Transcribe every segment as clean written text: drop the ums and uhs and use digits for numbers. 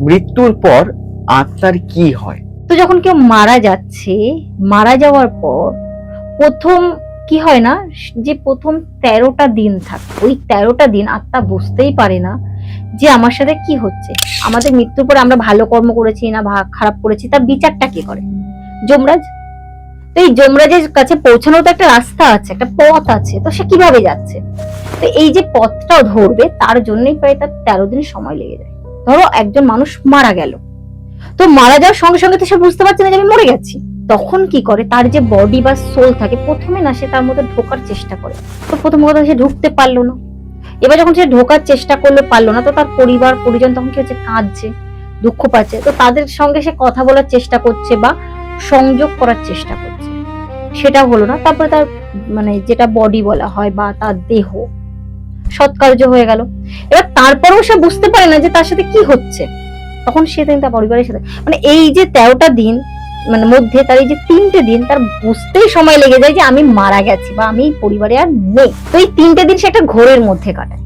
মৃত্যুর পর আত্মার কি হয়? তো যখন কেউ মারা যাচ্ছে, মারা যাওয়ার পর প্রথম কি হয় না, যে প্রথম 13টা দিন থাকে, ওই 13টা দিন আত্মা বুঝতেই পারে না যে আমার সাথে কি হচ্ছে। আমাদের মৃত্যুর পরে আমরা ভালো কর্ম করেছি না খারাপ করেছি তার বিচারটা কি করে? যমরাজ। তো এই যমরাজের কাছে পৌঁছানোর তো একটা রাস্তা আছে, একটা পথ আছে, তো সে কিভাবে যাচ্ছে? তো এই যে পথটাও ধরবে তার জন্যই প্রায় তার 13 দিন সময় লেগে যায়। ধরো একজন মানুষ মারা গেল, তো মারা যাওয়ার সঙ্গে সঙ্গে তো সে বুঝতে পারছে না যে আমি মরে গেছি। তখন কি করে, তার যে বডি বা সোল থাকে, প্রথমে না সে তার মধ্যে ঢোকার চেষ্টা করে। তো প্রথম কথা সে ঢুকতে পারলো না। এবার যখন সে ঢোকার চেষ্টা করলো, পারলো না, তো তার পরিবার পরিজন তখন কি হচ্ছে, কাঁদছে, দুঃখ পাচ্ছে। তো তাদের সঙ্গে সে কথা বলার চেষ্টা করছে বা সংযোগ করার চেষ্টা করছে, সেটা হলো না। তারপরে তার মানে যেটা বডি বলা হয় বা তার দেহ সৎকার্য হয়ে গেল। এবার তারপরেও সে বুঝতে পারে না যে তার সাথে কি হচ্ছে। তখন সে তার পরিবারের সাথে মানে এই যে 13টা দিন মানে মধ্যে তার এই যে 3টে দিন তার বুঝতেই সময় লেগে যায় যে আমি মারা গেছি বা আমি পরিবারে আর নেই। তো এই 3টে দিন সে একটা ঘোরের মধ্যে কাটায়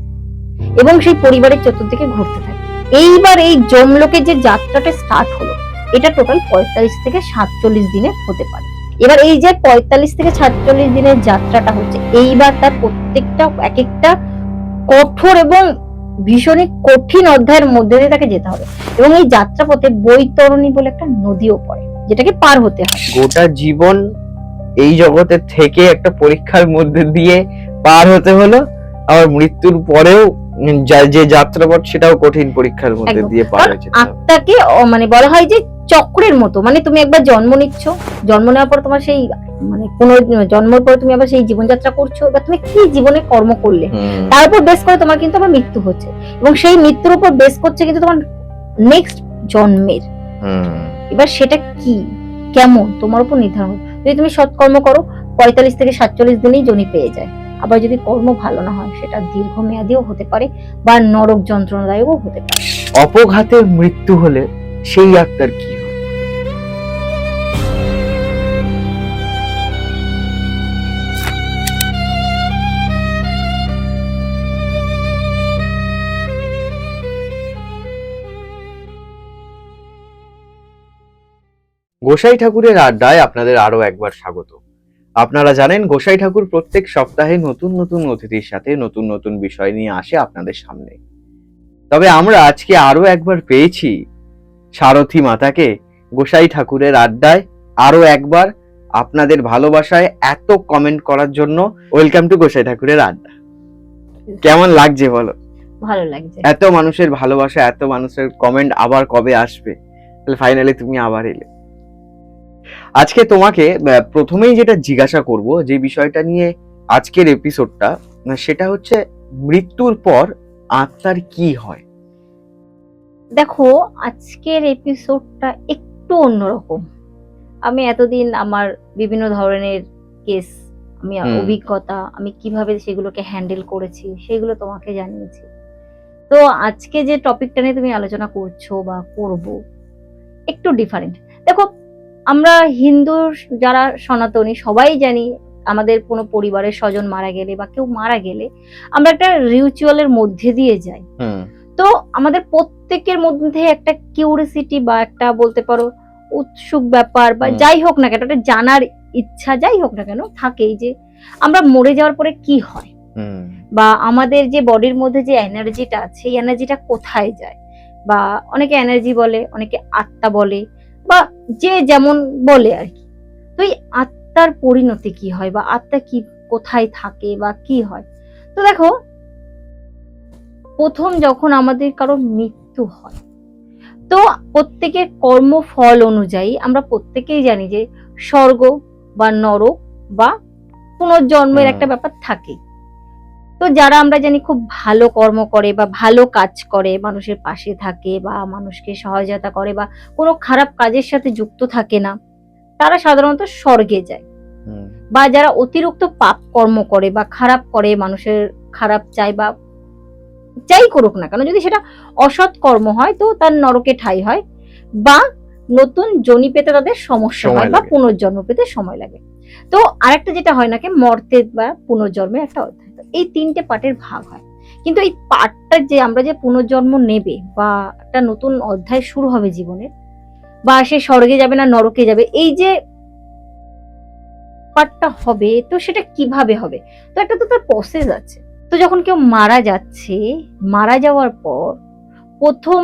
এবং সেই পরিবারের চতুর্দিকে ঘুরতে থাকে। এইবার এই যমলোকের যে যাত্রাটা স্টার্ট হলো, এটা টোটাল 45 থেকে 47 দিনে হতে পারে। এবার এই যে 45 থেকে 47 দিনের যাত্রাটা হচ্ছে, এইবার তার প্রত্যেকটা এক একটা কঠোর এবং ভীষণই কঠিন অধ্যায়ের মধ্যে দিয়ে তাকে যেতে হবে। এবং এই যাত্রাপথে বৈতরণী বলে একটা নদীও পড়ে, যেটাকে পার হতে হয়। গোটা জীবন এই জগতে থেকে একটা পরীক্ষার মধ্যে দিয়ে পার হতে হলো, আবার মৃত্যুর পরেও যে যাত্রাপথ সেটাও কঠিন পরীক্ষার মধ্যে দিয়ে পার হয়েছে। আত্মাকে মানে বলা হয় যে চক্রের মতো, মানে তুমি একবার জন্ম নিচ্ছ, জন্ম নেওয়ার পর তোমার সেই মানে কোন জন্মের পরে তুমি আবার সেই জীবনযাত্রা করছো, এবার তুমি কি জীবনে কর্ম করলে তার উপর বেস করে তোমার কিন্তু আবার মৃত্যু হচ্ছে, এবং সেই মৃত্যুর উপর বেস করছে কিন্তু তোমার নেক্সট জন্মের। এবার সেটা কি কেমন তোমার উপর নির্ধারণ। যদি তুমি সৎকর্ম করো 45 থেকে 47 দিনেই জনি পেয়ে যায়। আবার যদি কর্ম ভালো না হয় সেটা দীর্ঘমেয়াদীও হতে পারে বা নরক যন্ত্রণাদায়কও হতে পারে। অপঘাতে মৃত্যু হলে সেই আত্মার কি হয়? গোসাই ঠাকুরের আড্ডায় আপনাদের আরো একবার স্বাগত। আপনারা জানেন গোসাই ঠাকুর প্রত্যেক সপ্তাহে নতুন নতুন অতিথির সাথে নতুন নতুন বিষয় নিয়ে আসে আপনাদের সামনে। তবে আমরা আজকে আরো একবার পেয়েছি সারথী মাতাকে গোসাই ঠাকুরের আড্ডায় আরো একবার আপনাদের ভালোবাসায় এত কমেন্ট করার জন্য। ওয়েলকাম টু গোসাই ঠাকুরের আড্ডা। কেমন লাগছে বলো? ভালো লাগছে। এত মানুষের ভালোবাসা, এত মানুষের কমেন্ট, আবার কবে আসবে? ফাইনালি তুমি আবার এলে। আজকে তোমাকে প্রথমেই যেটা জিজ্ঞাসা করব, যে বিষয়টা নিয়ে আজকের এপিসোডটা, সেটা হচ্ছে মৃত্যুর পর আত্মার কি হয়। দেখো, আজকের এপিসোডটা একটু অন্যরকম। আমি এতদিন আমার বিভিন্ন ধরনের কেস, আমি অভিজ্ঞতা, আমি কিভাবে সেগুলোকে হ্যান্ডেল করেছি সেগুলো তোমাকে জানিয়েছি। তো আজকে যে টপিকটা নিয়ে তুমি আলোচনা করছো বা করব, একটু ডিফারেন্ট। দেখো, আমরা হিন্দু যারা সনাতনী সবাই জানি আমাদের কোনো পরিবারের স্বজন মারা গেলে বা কেউ মারা গেলে আমরা একটা রিচুয়ালের মধ্যে দিয়ে যাই। তো আমাদের প্রত্যেকের মধ্যে একটা কিউরিসিটি বা একটা বলতে পারো উৎসুক ব্যাপার বা যাই হোক না কেন, একটা জানার ইচ্ছা যাই হোক না কেন থাকেই, যে আমরা মরে যাওয়ার পরে কি হয় বা আমাদের যে বডির মধ্যে যে এনার্জিটা আছে এই এনার্জিটা কোথায় যায়, বা অনেকে এনার্জি বলে, অনেকে আত্মা বলে, বা যে যেমন বলে আর কি। তো এই আত্মার পরিণতি কি হয় বা আত্মা কি কোথায় থাকে বা কি হয়। তো দেখো, প্রথম যখন আমাদের কারো মৃত্যু হয়, তো প্রত্যেকের কর্মফল অনুযায়ী আমরা প্রত্যেকেই জানি যে স্বর্গ বা নরক বা পুনর্জন্মের একটা ব্যাপার থাকে। তো যারা আমরা জানি খুব ভালো কর্ম করে বা ভালো কাজ করে, মানুষের পাশে থাকে বা মানুষকে সহায়তা করে বা কোনো খারাপ কাজের সাথে যুক্ত থাকে না, তারা সাধারণত স্বর্গে যায়। বা যারা অতিরিক্ত পাপ কর্ম করে বা খারাপ করে, মানুষের খারাপ চায় বা যাই করুক না কেন, যদি সেটা অসৎ কর্ম হয় তো তার নরকে ঠাঁই হয় বা নতুন জনি পেতে তাদের সমস্যা হয় বা পুনর্জন্ম পেতে সময় লাগে। তো আরেকটা যেটা হয় নাকি, মর্তে বা পুনর্জন্মের একটা অধ্যায়। এই 3টে পার্টের ভাগ হয়। কিন্তু এই পার্টটা যে আমরা যে পুনর্জন্ম নেবে বা একটা নতুন অধ্যায় শুরু হবে জীবনের, বা সে স্বর্গে যাবে না নরকে যাবে, এই যে পার্টটা হবে, তো সেটা কিভাবে হবে? তো একটা তো তার প্রসেস আছে। তো যখন কেউ মারা যাচ্ছে, মারা যাওয়ার পর প্রথম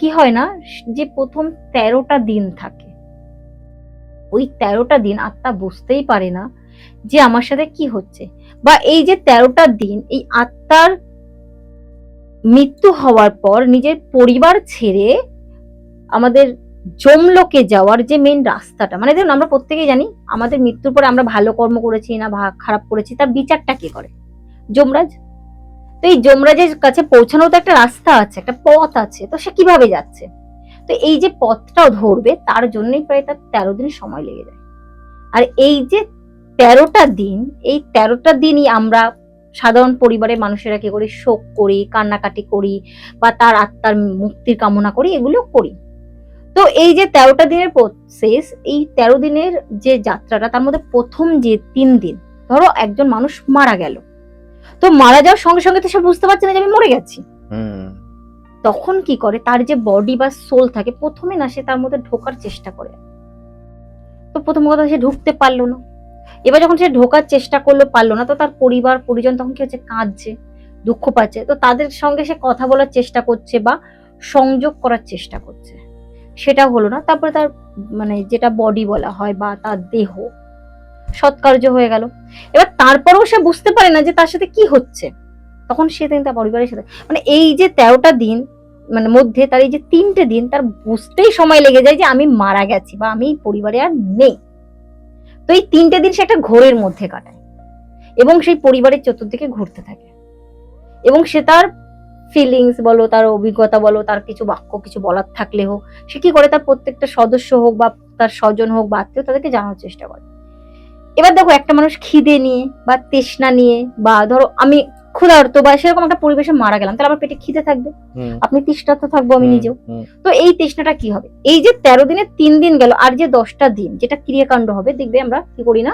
কি হয় না, যে প্রথম 13টা দিন থাকে, ওই 13টা দিন আত্মা বুঝতেই পারে না যে আমার সাথে কি হচ্ছে। বা এই যে 13টা দিন এই আত্মার মৃত্যু হওয়ার পর নিজের পরিবার ছেড়ে আমাদের যমলোকে যাওয়ার যে মেন রাস্তাটা, মানে দেখুন আমরা প্রত্যেকেই জানি আমাদের মৃত্যুর পরে আমরা ভালো কর্ম করেছি না খারাপ করেছি তার বিচারটা কে করে? যমরাজ। তো এই যমরাজের কাছে পৌঁছানোর তো একটা রাস্তা আছে, একটা পথ আছে, তো সে কিভাবে যাচ্ছে? তো এই যে পথটাও ধরবে তার জন্যই প্রায় তার 13 দিন সময় লেগে যায়। আর এই যে 13টা দিন, এই 13টা দিনই আমরা সাধারণ পরিবারের মানুষেরা কি করি? শোক করি, কান্নাকাটি করি, বা তার আত্মার মুক্তির কামনা করি, এগুলো করি। তো এই যে 13টা দিনের প্রসেস, এই 13 দিনের যে যাত্রাটা, তার মধ্যে প্রথম যে 3 দিন, ধরো একজন মানুষ মারা গেল, তো মারা যাওয়ার সঙ্গে সঙ্গে তো সে বুঝতে পারছে না যে আমি মরে গেছি। তখন কি করে, তার যে বডি বা সোল থাকে, প্রথমে না সে তার মধ্যে ঢোকার চেষ্টা করে। তো প্রথম কথা সে ঢুকতে পারলো না। এবার যখন সে ঢোকার চেষ্টা করলো, পারলো না, তো তার পরিবার পরিজন তখন কি হচ্ছে, কাঁদছে, দুঃখ পাচ্ছে। তো তাদের সঙ্গে সে কথা বলার চেষ্টা করছে বা সংযোগ করার চেষ্টা করছে, সেটা হলো না। তারপরে তার মানে যেটা বডি বলা হয় বা তার দেহ সৎকার্য হয়ে গেল। এবার তারপরেও সে বুঝতে পারে না যে তার সাথে কি হচ্ছে। তখন সে তার পরিবারের সাথে, মানে এই যে 13টা দিন মানে মধ্যে তার এই যে 3টে দিন তার বুঝতেই সময় লেগে যায় যে আমি মারা গেছি বা আমি পরিবারে আর নেই। তো এই 3টে দিন সে একটা ঘোরের মধ্যে কাটায় এবং সেই পরিবারের চতুর্দিকে ঘুরতে থাকে, এবং সে তার ফিলিংস বলো, তার অভিজ্ঞতা বলো, তার কিছু বাক্য কিছু বলার থাকলে হোক, সে কি করে তার প্রত্যেকটা সদস্য হোক বা তার স্বজন হোক বা আত্মীয়, তাদেরকে জানার চেষ্টা করে। এবার দেখো একটা মানুষ খিদে নিয়ে বা তৃষ্ণা নিয়ে, বা ধরো আমি ক্ষুধার্ত বা সেরকম একটা পরিবেশে মারা গেলাম, তাহলে আমার পেটে খিদে থাকবে, আপনি তৃষ্ণার্ত থাকবো, আমি নিজেও। তো এই তৃষ্ণাটা কি হবে? এই যে 13 দিনে 3 দিন গেল, আর যে 10টা দিন যেটা ক্রিয়াকাণ্ড হবে, দেখবে আমরা কি করি না,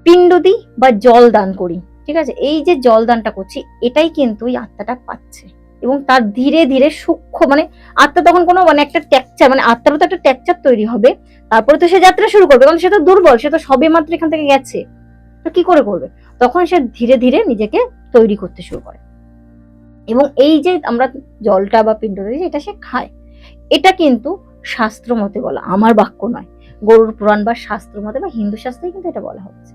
পিণ্ড দিই বা জল দান করি। ঠিক আছে, এই যে জল দানটা করছি, এটাই কিন্তু এই আত্মাটা পাচ্ছে, এবং তার ধীরে ধীরে সূক্ষ্ম মানে আত্মা তখন কোনো মানে একটা টেকচার, মানে আত্মারও তো একটা টেকচার তৈরি হবে, তারপরে তো সে যাত্রা শুরু করবে, কারণ সে তো দুর্বল, সে তো সবে মাত্র এখান থেকে গেছে, তো কি করে করবে? তখন সে ধীরে ধীরে নিজেকে তৈরি করতে শুরু করে, এবং এই যে আমরা জলটা বা পিণ্ড দিই, এটা সে খায়। এটা কিন্তু শাস্ত্র মতে বলা, আমার বাক্য নয়, গরুড় পুরাণ বা শাস্ত্র মতে বা হিন্দু শাস্ত্রে কিন্তু এটা বলা হচ্ছে।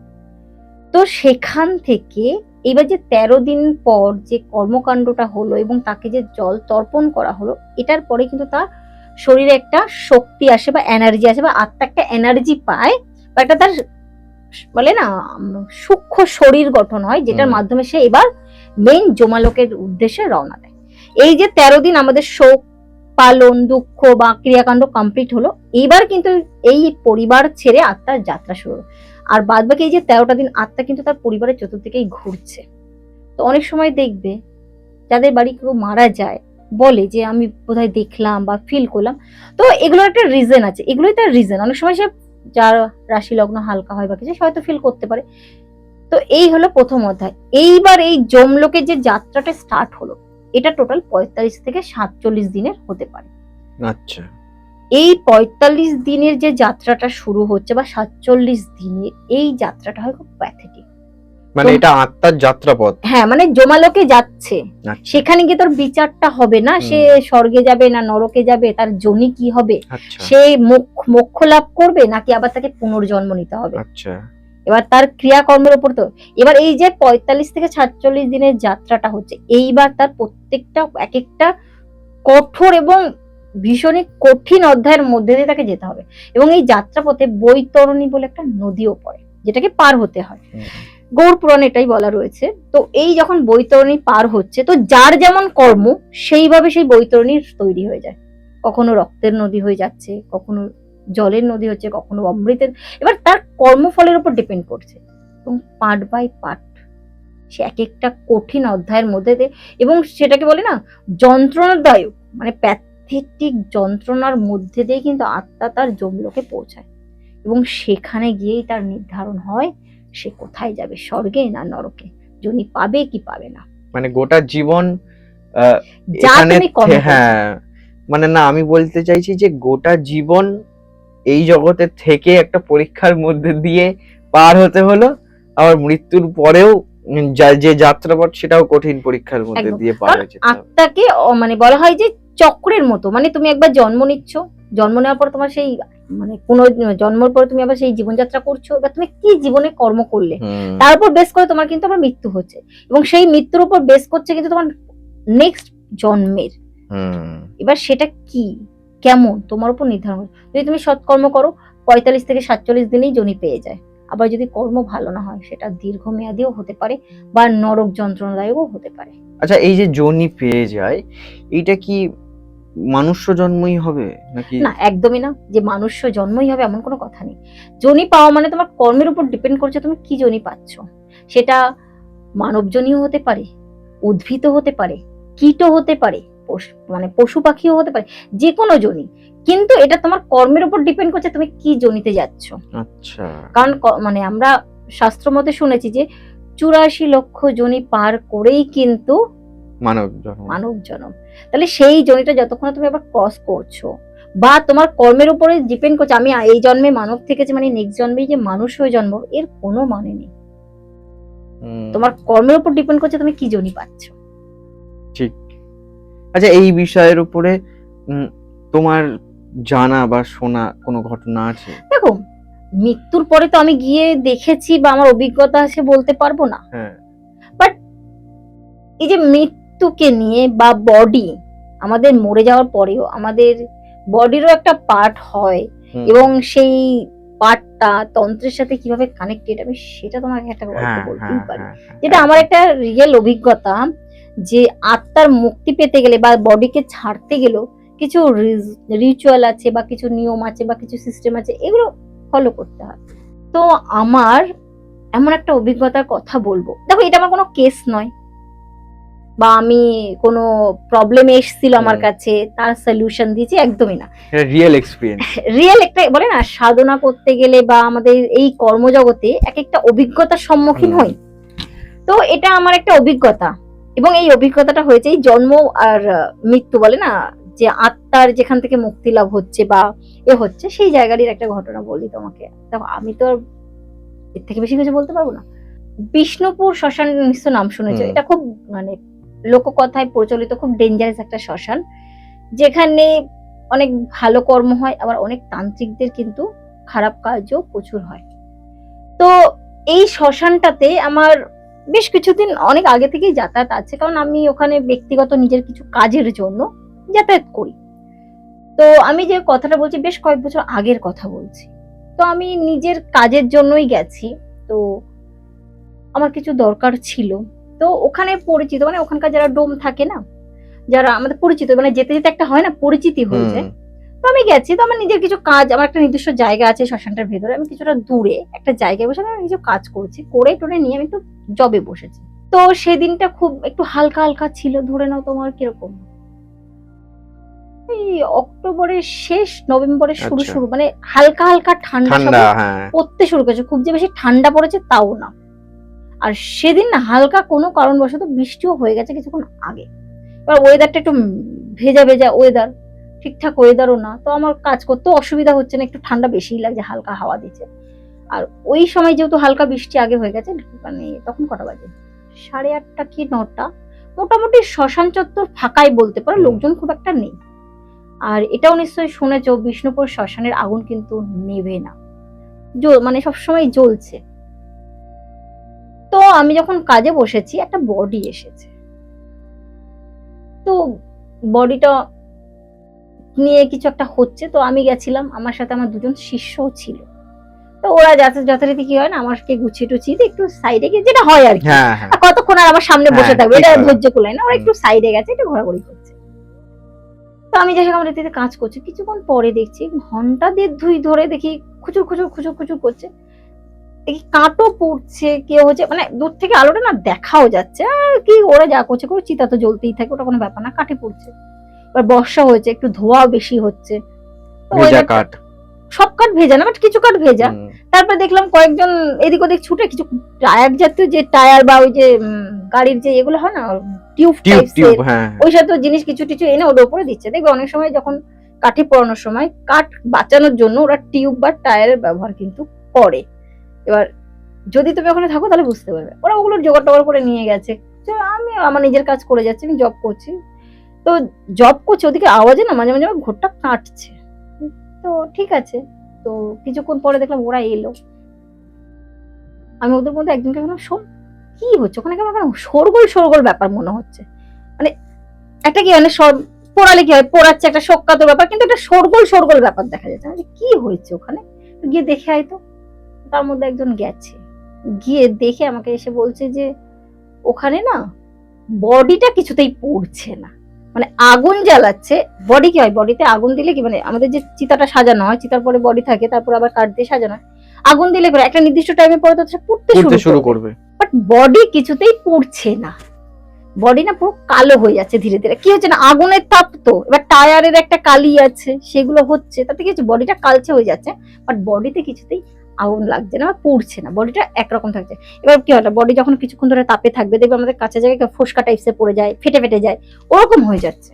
তো সেখান থেকে এবার যে 13 দিন পর যে কর্মকাণ্ডটা হলো এবং তাকে যে জল তর্পণ করা হলো, এটার পরে কিন্তু তার শরীরে একটা শক্তি আসে বা এনার্জি আসে, বা আত্মা একটা এনার্জি পায়, বা একটা তার বলে না সূক্ষ্ম শরীর গঠন হয়, যেটার মাধ্যমে সে এবার মেইন যমালোকের উদ্দেশ্যে রওনা দেয়। এই যে 13 দিন আমাদের শোক পালন দুঃখ বা ক্রিয়াকাণ্ড কমপ্লিট হলো, এইবার কিন্তু এই পরিবার ছেড়ে আত্মার যাত্রা শুরু। আর বাদ বাকি এই যে 13টা দিন আত্মা কিন্তু তার পরিবারের চতুর্দিকেই ঘুরছে। তো অনেক সময় দেখবে যাদের বাড়ি কেউ মারা যায়, বলে যে আমি বোধহয় দেখলাম বা ফিল করলাম। তো এগুলোর একটা রিজন আছে, এগুলোই তার রিজন। অনেক সময় সে যার রাশি লগ্ন হালকা হয় বা কিছু, সে হয়তো ফিল করতে পারে। তো এই হলো প্রথম অধ্যায়। এইবার এই যমলোকের যে যাত্রাটা স্টার্ট হলো, এটা টোটাল 45 থেকে 47 দিনের হতে পারে। আচ্ছা, এই 45 দিনের যে যাত্রাটা শুরু হচ্ছে বা 47 দিনের এই যাত্রাটা হয় খুব প্যাথেটিক। মানে এটা আত্মার যাত্রাপথ। হ্যাঁ, মানে যমালোকে যাচ্ছে, আচ্ছা, সেখানে গিয়ে তোর বিচারটা হবে না, সে স্বর্গে যাবে না নরকে যাবে, তার যোনি কি হবে, আচ্ছা, সে মোক্ষ লাভ করবে নাকি আবার তাকে পুনর্জন্ম নিতে হবে। আচ্ছা, এবার তার ক্রিয়াকর্মের উপর তো, এবার এই যে 45 থেকে 47 দিনের যাত্রাটা হচ্ছে, এইবার তার প্রত্যেকটা এক একটা কঠোর এবং ভীষণই কঠিন অধ্যায়ের মধ্যে দিয়ে তাকে যেতে হবে, এবং এই যাত্রাপথে বৈতরণী বলে একটা নদীও পড়ে, যেটাকে পার হতে হয়। গৌড় পুরাণে এটাই বলা রয়েছে। তো এই যখন বৈতরণী পার হচ্ছে, তো যার যেমন কর্ম সেইভাবে সেই বৈতরণীর তৈরি হয়ে যায়। কখনো রক্তের নদী হয়ে যাচ্ছে, কখনো জলের নদী হচ্ছে, কখনো অমৃতের। এবার তার কর্মফলের উপর ডিপেন্ড করছে, এবং পার্ট বাই পার্ট সে এক একটা কঠিন অধ্যায়ের মধ্যে দিয়ে, এবং সেটাকে বলে না যন্ত্রণাদায়ক, মানে প্যাথেটিক যন্ত্রণার মধ্যে দিয়ে কিন্তু আত্মা তার যমলোকে পৌঁছায়, এবং সেখানে গিয়েই তার নির্ধারণ হয় সে কোথায় যাবে, স্বর্গে না নরকে, যোনি পাবে কি পাবে না। মানে গোটা জীবন যা এখানে তুমি কর্ম করছো। হ্যাঁ, মানে না, আমি বলতে চাইছি যে গোটা জীবন এই জগতে থেকে একটা পরীক্ষার মধ্যে দিয়ে পার হতে হলো, আবার মৃত্যুর পরেও যে যাত্রাপথ সেটাও কঠিন পরীক্ষার মধ্যে একদম। দিয়ে পার কারণ হয়ে যেতে হবে। আত্মাকে মানে বলা হয় যে চক্রের মতো, মানে তুমি একবার জন্ম নিচ্ছ, জন্ম নেওয়ার পর তোমার সেই মানে কোনো জন্মের পর তুমি আবার সেই জীবনযাত্রা করছো, এবার তুমি কি জীবনে কর্ম করলে হুম, তার উপর বেস করে তোমার কিন্তু আবার মৃত্যু হচ্ছে, এবং সেই মৃত্যুর উপর বেস করছে কিন্তু তোমার নেক্সট জন্মের। হুম, এবার সেটা কি কেমন তোমার উপর নির্ধারণ করে। যদি তুমি সৎকর্ম করো 45 থেকে 47 দিনেই যোনি পেয়ে যায়। আবার যদি কর্ম ভালো না হয় সেটা দীর্ঘমেয়াদীও হতে পারে বা নরক যন্ত্রণাদায়কও হতে পারে। আচ্ছা, এই যে যোনি পেয়ে যায়, এইটা কি মানুষ্য জন্মই হবে নাকি? না, একদমই না যে মানুষ্য জন্মই হবে এমন কোনো কথা নেই। যোনি পাওয়া মানে তোমার কর্মের উপর ডিপেন্ড করছে তুমি কি যোনি পাচ্ছ। সেটা মানব যোনিও হতে পারে, উদ্ভিদও হতে পারে, কীটও হতে পারে, মানে পশু পাখিও হতে পারে, যে কোনো যোনি। কিন্তু এটা তোমার কর্মের উপর ডিপেন্ড করছে তুমি কি যোনিতে যাচ্ছ। আচ্ছা, কারণ মানে আমরা শাস্ত্র মতে শুনেছি যে 84 লক্ষ যোনি পার করেই কিন্তু মানব জন্ম। মানব জন্ম। তাহলে সেই যোনিটা যতক্ষণ তুমি আবার ক্রস করছো বা তোমার কর্মের উপরে ডিপেন্ড করছে, আমি এই জন্মে মানব থেকেছি মানে নেক্সট জন্মেই যে মানুষ হয়ে জন্ম, এর কোনো মানে নেই। তোমার কর্মের উপর ডিপেন্ড করছে তুমি কি যোনি পাচ্ছ। ঠিক। আচ্ছা, এই বিষয়ের উপরে তোমার জানা বা শোনা কোনো ঘটনা আছে? দেখো, মৃত্যুর পরে তো আমি গিয়ে দেখেছি বা আমার অভিজ্ঞতা আছে বলতে পারবো না, হ্যাঁ, বাট এই যে মৃত্যুকে নিয়ে বা বডি আমাদের মরে যাওয়ার পরেও আমাদের বডিরও একটা পার্ট হয়, এবং সেই পার্টটা তন্ত্রের সাথে কিভাবে কানেক্টেড, আমি সেটা তোমাকে একটা গল্প হ্যাঁ, বলতেই হ্যাঁ, পারি। হ্যাঁ, হ্যাঁ, যেটা আমার একটা রিয়েল অভিজ্ঞতা, যে আত্মার মুক্তি পেতে গেলে বা বডিকে ছাড়তে গেলেও কিছু রিচুয়াল আছে বা কিছু নিয়ম আছে বা কিছু সিস্টেম আছে, এগুলো ফলো করতে হয়। তো আমার এমন একটা অভিজ্ঞতার কথা বলবো। দেখো, এটা আমার কোনো কেস নয় বা আমি কোনো প্রবলেমে এসেছিল আমার কাছে তার সলিউশন দিয়েছি, একদমই না। এটা রিয়েল এক্সপেরিয়েন্স। রিয়েল একটা বলে না, সাধনা করতে গেলে বা আমাদের এই কর্মজগতে এক একটা অভিজ্ঞতার সম্মুখীন হই। তো এটা আমার একটা অভিজ্ঞতা, এবং এই অভিজ্ঞতাটা হয়েছে এই জন্ম আর মৃত্যু বলে না, যে আত্মার যেখান থেকে মুক্তি লাভ হচ্ছে বা এ হচ্ছে, সেই জায়গাটির একটা ঘটনা বলি তোমাকে। দেখো, আমি তো এর থেকে বেশি কিছু বলতে পারবো না। বিষ্ণুপুর শ্মশান নিশ্চয় নাম শুনেছো, এটা খুব মানে লোককথায় প্রচলিত খুব ডেঞ্জারাস একটা শ্মশান, যেখানে অনেক ভালো কর্ম হয়, আবার অনেক তান্ত্রিকদের কিন্তু খারাপ কাজও প্রচুর হয়। তো এই শ্মশানটাতে আমার বেশ কিছুদিন অনেক আগে থেকেই যাতায়াত আছে, কারণ আমি ওখানে ব্যক্তিগত নিজের কিছু কাজের জন্য যাতায়াত করি। তো আমি যে কথাটা বলছি বেশ কয়েক বছর আগের কথা বলছি। তো আমি নিজের কাজের জন্যই গেছি। তো আমার কিছু দরকার ছিল, তো ওখানে পরিচিত মানে ওখানকার যারা ডোম থাকে না, যারা আমাদের পরিচিত, মানে যেতে যেতে একটা হয় না পরিচিতি হয়ে যায়। তো আমি গেছি, তো আমার নিজের কিছু কাজ, আমার একটা নির্দিষ্ট জায়গা আছে শ্মশানটার ভেতরে, আমি কিছুটা দূরে একটা জায়গায় বসে আমি কিছু কাজ করছি, করে টোরে নিয়ে আমি একটু জবে বসেছি। তো সেদিনটা খুব একটু হালকা হালকা ছিল, ধরে নাও তোমার কিরকম এই অক্টোবরের শেষ নভেম্বরের শুরু শুরু, মানে হালকা হালকা ঠান্ডা পড়তে শুরু করেছে, খুব যে বেশি ঠান্ডা পড়েছে তাও না। আর সেদিন না হালকা কোনো কারণবশত বৃষ্টিও হয়ে গেছে কিছুক্ষণ আগে। এবার ওয়েদারটা একটু ভেজা ভেজা ওয়েদার, ঠিকঠাক ওয়েদারও না, তো আমার কাজ করতেও অসুবিধা হচ্ছে না, একটু ঠান্ডা বেশিই লাগছে, হালকা হাওয়া দিচ্ছে। আর ওই সময় যেহেতু হালকা বৃষ্টি আগে হয়ে গেছে, মানে তখন কটা বাজে 8:30 কি 9টা, মোটামুটি শ্মশান চত্বর ফাঁকাই বলতে পারো, লোকজন খুব একটা নেই। আর এটাও নিশ্চয়ই শুনেছো বিষ্ণুপুর শ্মশানের আগুন কিন্তু নেভে না, মানে সবসময় জ্বলছে। তো আমি যখন কাজে বসেছি একটা বডি এসেছে, তো বডিটা নিয়ে কিছু একটা হচ্ছে, তো আমি গেছিলাম, আমার সাথে আমার দুজন শিষ্যও ছিল। তো ওরা যথারীতি কি হয় না, আমাকে গুছিয়ে টুছিয়ে একটু সাইডে গিয়ে, যেটা হয় আর কি, কতক্ষণ আর আমার সামনে বসে থাকবে, এটা ধৈর্য কুলায় না, ওরা একটু সাইডে গেছে, একটু ঘোরাঘুরি করছে। তো আমি যাই হোক আমার রীতিতে কাজ করছি, কিছুক্ষণ পরে দেখছি ঘন্টা দেড় দুই ধরে দেখি খুচুর খুচুর খুচুর খুচুর করছে, দেখি কাঁটও পড়ছে, কেউ হচ্ছে, মানে দূর থেকে আলোটা না দেখাও যাচ্ছে, আর কি ওরা যা করছে করে, চিতা তো জ্বলতেই থাকে, ওটা কোনো ব্যাপার না, কাঠে পড়ছে। এবার বর্ষা হয়েছে, একটু ধোঁয়া বেশি হচ্ছে, সব কাঠ ভেজা না, বাট কিছু কাঠ ভেজা, তারপর দেখলাম কয়েকজন এদিক ওদিক ছুটে কিছু টায়ার জাতীয় যে টায়ার বা ওই যে গাড়ির যে এগুলো হয় না টিউব টিউব টিউব, টাইপের, হ্যাঁ ওই সাথে জিনিস কিছু টিছু এনে ওর উপরে দিচ্ছে। দেখবে অনেক সময় যখন কাঠে পোড়ানোর সময় কাঠ বাঁচানোর জন্য ওরা টিউব বা টায়ারের ব্যবহার কিন্তু করে। এবার যদি তুমি ওখানে থাকো তাহলে বুঝতে পারবে, ওরা ওগুলোর জোগাড় টোগাড় করে নিয়ে গেছে। তো আমি আমার নিজের কাজ করে যাচ্ছি, আমি জব করছি। তো জব করছি, ওদিকে আওয়াজে না মাঝে মাঝে আমার ঘোরটা কাটছে। তো ঠিক আছে, তো কিছুক্ষণ পরে দেখলাম ওরা এলো। আমি ওদের মধ্যে একজনকে বললাম, শোন কি হচ্ছে ওখানে, কেমন কেমন শোরগোল শোরগোল ব্যাপার মনে হচ্ছে, মানে একটা কি মানে পোড়ালে কি হয়, পোড়াচ্ছে একটা শোকাতো ব্যাপার, কিন্তু একটা শোরগোল শোরগোল ব্যাপার দেখা যাচ্ছে। আমি বলি, কি হয়েছে ওখানে, গিয়ে দেখে আয় তো। তার মধ্যে একজন গেছে, গিয়ে দেখে আমাকে এসে বলছে যে ওখানে না বডিটা কিছুতেই পুড়ছে না, মানে আগুন জ্বালাচ্ছে। বডি কি হয়, বডিতে আগুন দিলে কি মানে আমাদের যে চিতাটা সাজানো হয়, চিতার পরে বডি থাকে, তারপর আবার কাঠ দিয়ে সাজানো হয়, আগুন দিলে পরে একটা নির্দিষ্ট টাইমে পরে তো সেটা পুড়তে পুড়তে শুরু শুরু করবে। করবে। বাট বডি কিছুতেই পুড়ছে না, বডি না পুরো কালো হয়ে যাচ্ছে ধীরে ধীরে। কি হচ্ছে না, আগুনের তাপ তো, এবার টায়ারের একটা কালি আছে সেগুলো হচ্ছে, তাতে কিছু বডিটা কালচে হয়ে যাচ্ছে, বাট বডিতে কিছুতেই আগুন লাগছে না, পুড়ছে না, বডিটা একরকম থাকছে। এবার কি হয়, বডি যখন কিছুক্ষণ ধরে তাপে থাকবে দেখবে আমাদের কাছে জায়গায় ফোসকা টাইপসে পড়ে যায়, ফেটে ফেটে যায়, ওরকম হয়ে যাচ্ছে।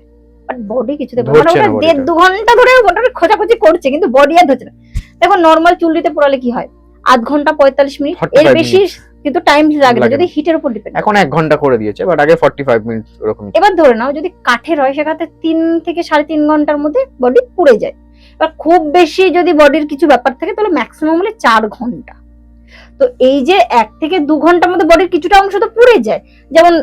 বাট বডি কিছুতে মানে ধরছে ওটা না দেড় বডিটা। দু ঘন্টা ধরে ওটাকে খোঁজাখুঁজি করছে, কিন্তু বডি আর ধরছে না। দেখো নর্মাল চুল্লিতে পোড়ালে কি হয়, আধ ঘন্টা 45 মিনিট, এর 45 বেশি মিনিট কিন্তু টাইম লাগে না, লাগে যদি না। হিটের উপর ডিপেন্ড। এখন 1 ঘন্টা করে দিয়েছে, বাট আগে 45 মিনিট ওরকম। এবার ধরে নাও যদি কাঠের হয় সেখানে 3 থেকে 3.5 ঘন্টার মধ্যে বডি পুড়ে যায়। এবার খুব বেশি যদি বডির কিছু ব্যাপার থাকে তাহলে ম্যাক্সিমাম হলে 4 ঘন্টা। তো এই যে 1 থেকে 2 ঘন্টার মধ্যে বডির কিছুটা অংশ তো পুড়ে যায়, যেমন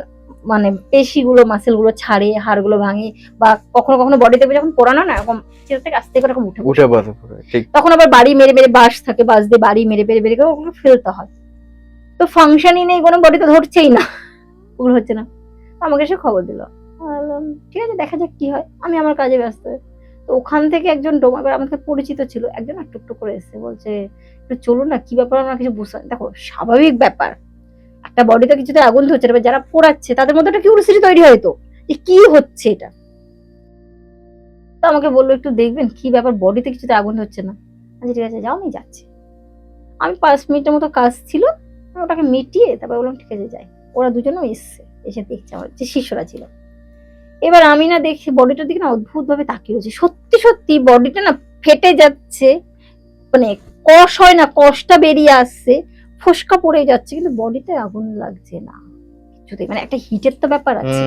মানে পেশিগুলো মাসেলগুলো ছাড়ে, হাড়গুলো ভাঙে, বা কখনো কখনো বডিতে যখন পোড়ানো না এরকম চির থেকে আস্তে করে এরকম উঠে বসে পড়ে, ঠিক। তখন আবার বাড়ি মেরে মেরে বাঁশ থাকে, বাঁশ দিয়ে বাড়ি মেরে মেরে মেরে করে ওগুলো ফেলতে হয়। তো ফাংশনই নেই, কোনো বডি তো ধরছেই না, ওগুলো হচ্ছে না। আমাকে সে খবর দিল, বললাম ঠিক আছে দেখা যাক কি হয়, আমি আমার কাজে ব্যস্ত। তো ওখান থেকে একজন ডোমার আমাকে পরিচিত ছিল, একজন টুকটুক করে এসে বলছে একটু চলুন না, কি ব্যাপার আমরা কিছু বুঝতে। দেখো স্বাভাবিক ব্যাপার, একটা বডিতে কিছুতে আগুন ধরছে, এবার যারা পোড়াচ্ছে তাদের মধ্যে একটা কিউরিওসিটি তৈরি হয় তো, যে কি হচ্ছে এটা। তো আমাকে বললো একটু দেখবেন কি ব্যাপার, বডিতে কিছুতে আগুন ধরছে না। আচ্ছা ঠিক আছে যাও, আমি যাচ্ছি। আমি 5 মিনিটের মতো কাজ ছিল, আমি ওটাকে মিটিয়ে তারপর বললাম ঠিক আছে যাই। ওরা দুজনেও এসছে, এসে দেখছে আমার যে শিষ্যরা ছিল। এবার আমি না দেখি বডিটার দিকে না অদ্ভুত ভাবে তাকিয়ে রয়েছে, সত্যি সত্যি বডিটা না ফেটে যাচ্ছে, মানে কষ হয় না, কষটা বেরিয়ে আসছে, ফোসকা পড়ে যাচ্ছে, কিন্তু বডিতে আগুন লাগছে না কিছুতেই, মানে একটা হিটের তো ব্যাপার আছে।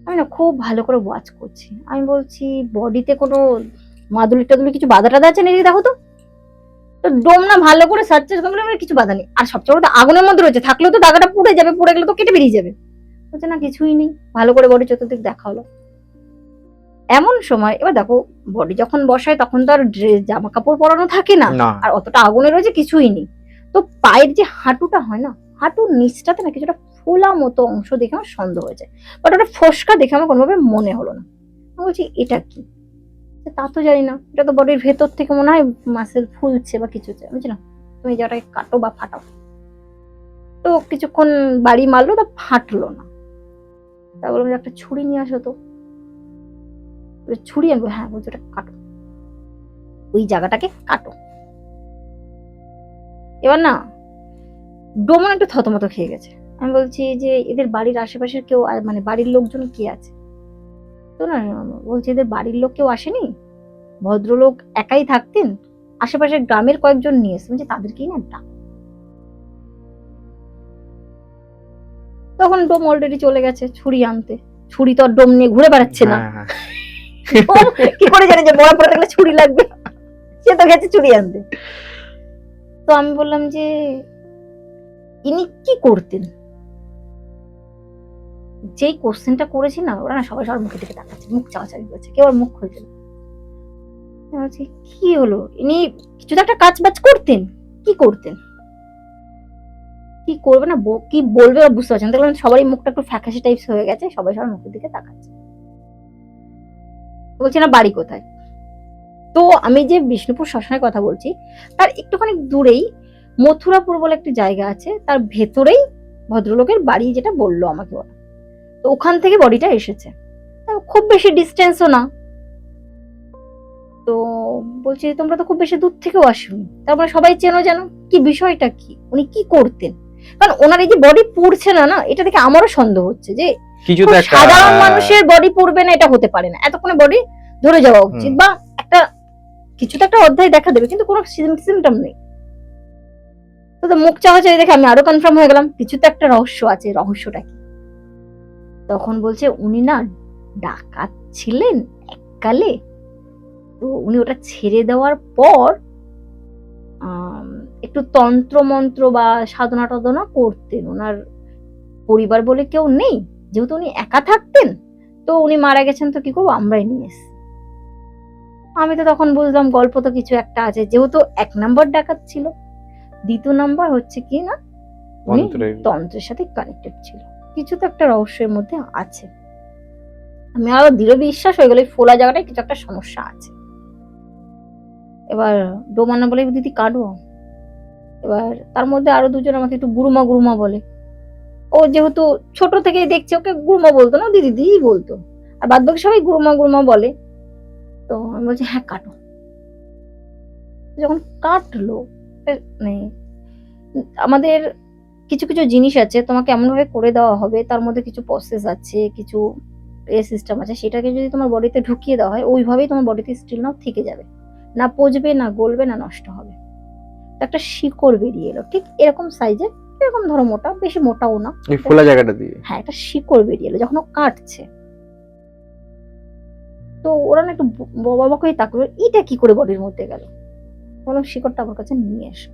আমি না খুব ভালো করে ওয়াচ করছি, আমি বলছি বডিতে কোনো মাদুলি টাদুলি কিছু বাধা টাধা আছে নাকি দেখো তো। তো ডোম না ভালো করে সার্চ করলে কিছু বাধা নেই, আর সবচেয়ে বড় আগুনের মধ্যে রয়েছে, থাকলেও তো দাগাটা পুড়ে যাবে, পুড়ে গেলে তো কেটে বেরিয়ে যাবে। বলছে না কিছুই নেই, ভালো করে বডি চতুর্দিক দেখা হলো। এমন সময় এবার দেখো বডি যখন বসায় তখন তো আর জামা কাপড় পরানো থাকে না, আর অতটা আগুনের রয়েছে কিছুই নেই। তো পায়ের যে হাঁটুটা হয় না, হাঁটুর নিচটাতে না কিছুটা ফোলা মতো অংশ দেখে আমার সন্দেহ হয়েছে, বাট ওটা ফোসকা দেখে আমার কোনোভাবে মনে হলো না। আমি বলছি এটা কি, তা তো জানি না, এটা তো বডির ভেতর থেকে মনে হয় মাসেল ফুলছে বা কিছু হচ্ছে। বুঝলাম, তুমি যেটাকে কাটো বা ফাটাও। তো কিছুক্ষণ বাড়ি মারলো, তা ফাটলো না। তা বললাম একটা ছুরি নিয়ে আসো তো। ছুরি আনবো, হ্যাঁ বলছো ওটা কাটো, ওই জায়গাটাকে কাটো। এবার না ডোমন একটু থতমত খেয়ে গেছে। আমি বলছি যে এদের বাড়ির আশেপাশের কেউ মানে বাড়ির লোকজন কি আছে? তো না বলছে এদের বাড়ির লোক কেউ আসেনি, ভদ্রলোক একাই থাকতেন, আশেপাশের গ্রামের কয়েকজন নিয়ে এসে, বলছে তাদেরকেই না ডাক। তখন ডোম অলরেডি চলে গেছে ছুরি আনতে, ছুরি তো আর ডোম নিয়ে ঘুরে বেড়াচ্ছে না, কি করে জানে যে বড় পড়ে থাকলে ছুরি লাগবে, সে তো গেছে ছুরি আনতে। তো আমি বললাম যে ইনি কি করতেন? যেই কোশ্চেনটা করেছি না, ওরা না সবাই সবার মুখের দিকে তাকাচ্ছে, মুখ চাওয়াচাওয়ি করছে, কেউ আর মুখ খুলছে না। কি হলো, ইনি কিছু একটা কাজ বাজ করতেন, কি করতেন, কি করবে না কি বলবে বুঝতে পারছেন। দেখলাম সবারই মুখটা একটু ফ্যাকাশে টাইপস হয়ে গেছে, সবাই সবার মুখের দিকে তাকাচ্ছে। বলছে না বাড়ি কোথায়? তো আমি যে বিষ্ণুপুর শ্মশানের কথা বলছি তার একটুখানি দূরেই মথুরাপুর বলে একটা জায়গা আছে, তার ভেতরেই ভদ্রলোকের বাড়ি, যেটা বললো আমাকে ওরা। তো ওখান থেকে বডিটা এসেছে, খুব বেশি ডিস্টেন্সও না। তো তো বলছি তোমরা তো খুব বেশি দূর থেকেও আসোনি, তারপরে সবাই চেনো জানো, কি বিষয়টা কি, উনি কি করতেন? কারণ ওনার এই যে বডি পুড়ছে না না, এটা দেখে আমারও সন্দেহ হচ্ছে যে কিছু তো খুব একটা সাধারণ মানুষের বডি পুড়বে না, এটা হতে পারে না, এতক্ষণে বডি ধরে যাওয়া উচিত, বা একটা কিছু তো একটা অধ্যায় দেখা দেবে, কিন্তু কোনো সিমটম নেই। তো মুখ চাওয়া দেখে আমি আরো কনফার্ম হয়ে গেলাম কিছু তো একটা রহস্য আছে, রহস্যটা কি? তখন বলছে উনি না ডাকাত ছিলেন এককালে, তো উনি ওটা ছেড়ে দেওয়ার পর একটু তন্ত্র মন্ত্র বা সাধনা টাধনা করতেন। ওনার পরিবার বলে কেউ নেই, যেহেতু উনি একা থাকতেন, তো উনি মারা গেছেন, তো কি করবো, আমরাই নিয়ে এসেছি। আমি তো তখন বুঝলাম গল্প তো কিছু একটা আছে, যেহেতু 1 নম্বর ডাকাত ছিল, 2 নম্বর হচ্ছে কি না উনি তন্ত্রের সাথে কানেক্টেড ছিল, কিছু তো একটা রহস্যের মধ্যে আছে। আমি আরো দৃঢ় বিশ্বাস হয়ে গেল এই ফোলা জায়গাটায় কিছু একটা সমস্যা আছে। এবার ডোমানা বলে দিদি কাটবো, এবার তার মধ্যে আরো 2 জন আমাকে একটু গুরুমা গুরুমা বলে। ও যেহেতু ছোট থেকেই দেখছে, ওকে গুরুমা বলতো না, দিদি দিদি বলতো, আর বাদ বাকি সবাই গুরুমা গুরুমা বলে। তো আমি বলছি হ্যাঁ কাটো। যখন কাটলো, মানে আমাদের কিছু কিছু জিনিস আছে তোমাকে এমন ভাবে করে দেওয়া হবে, তার মধ্যে কিছু প্রসেস আছে, কিছু সিস্টেম আছে, সেটাকে যদি তোমার বডিতে ঢুকিয়ে দেওয়া হয়, ওইভাবেই তোমার বডিতে স্টিল নাও থেকে যাবে, না পচবে, না গলবে, না নষ্ট হবে। একটা শিকড় বেরিয়ে এলো, ঠিক এরকম সাইজে, এরকম ধরো মোটা, বেশি মোটাও না, এই ফোলা জায়গাটা দিয়ে। হ্যাঁ, একটা শিকড় বেরিয়ে এলো যখন ও কাটছে। তো ওরা না একটু বাবা করে তাকলো, এটা কি করে বডির মধ্যে গেল? বললাম শিকড়টা আমার কাছে নিয়ে এসো।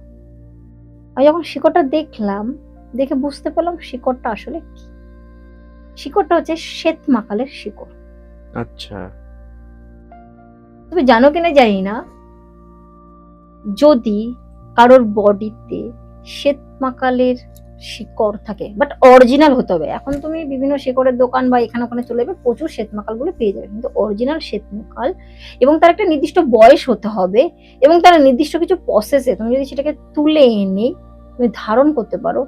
আমি যখন শিকড়টা দেখলাম, দেখে বুঝতে পারলাম শিকড়টা আসলে কি। শিকড়টা হচ্ছে শ্বেত মাকালের শিকড়। আচ্ছা, তুমি জানো কিনা জানি না, যদি কারোর বডিতে শ্বেত মাকালের শিকড় থাকে, বাট অরিজিনাল হতে হবে। এখন তুমি বিভিন্ন শিকড়ের দোকান বা এখানে ওখানে চলে যাবে, প্রচুর শ্বেত মাকাল গুলো পেয়ে যাবে, কিন্তু অরিজিনাল শ্বেত মাকাল, এবং তার একটা নির্দিষ্ট বয়স হতে হবে, এবং তার নির্দিষ্ট কিছু প্রসেসে তুমি যদি সেটাকে তুলে এনে তুমি ধারণ করতে পারো,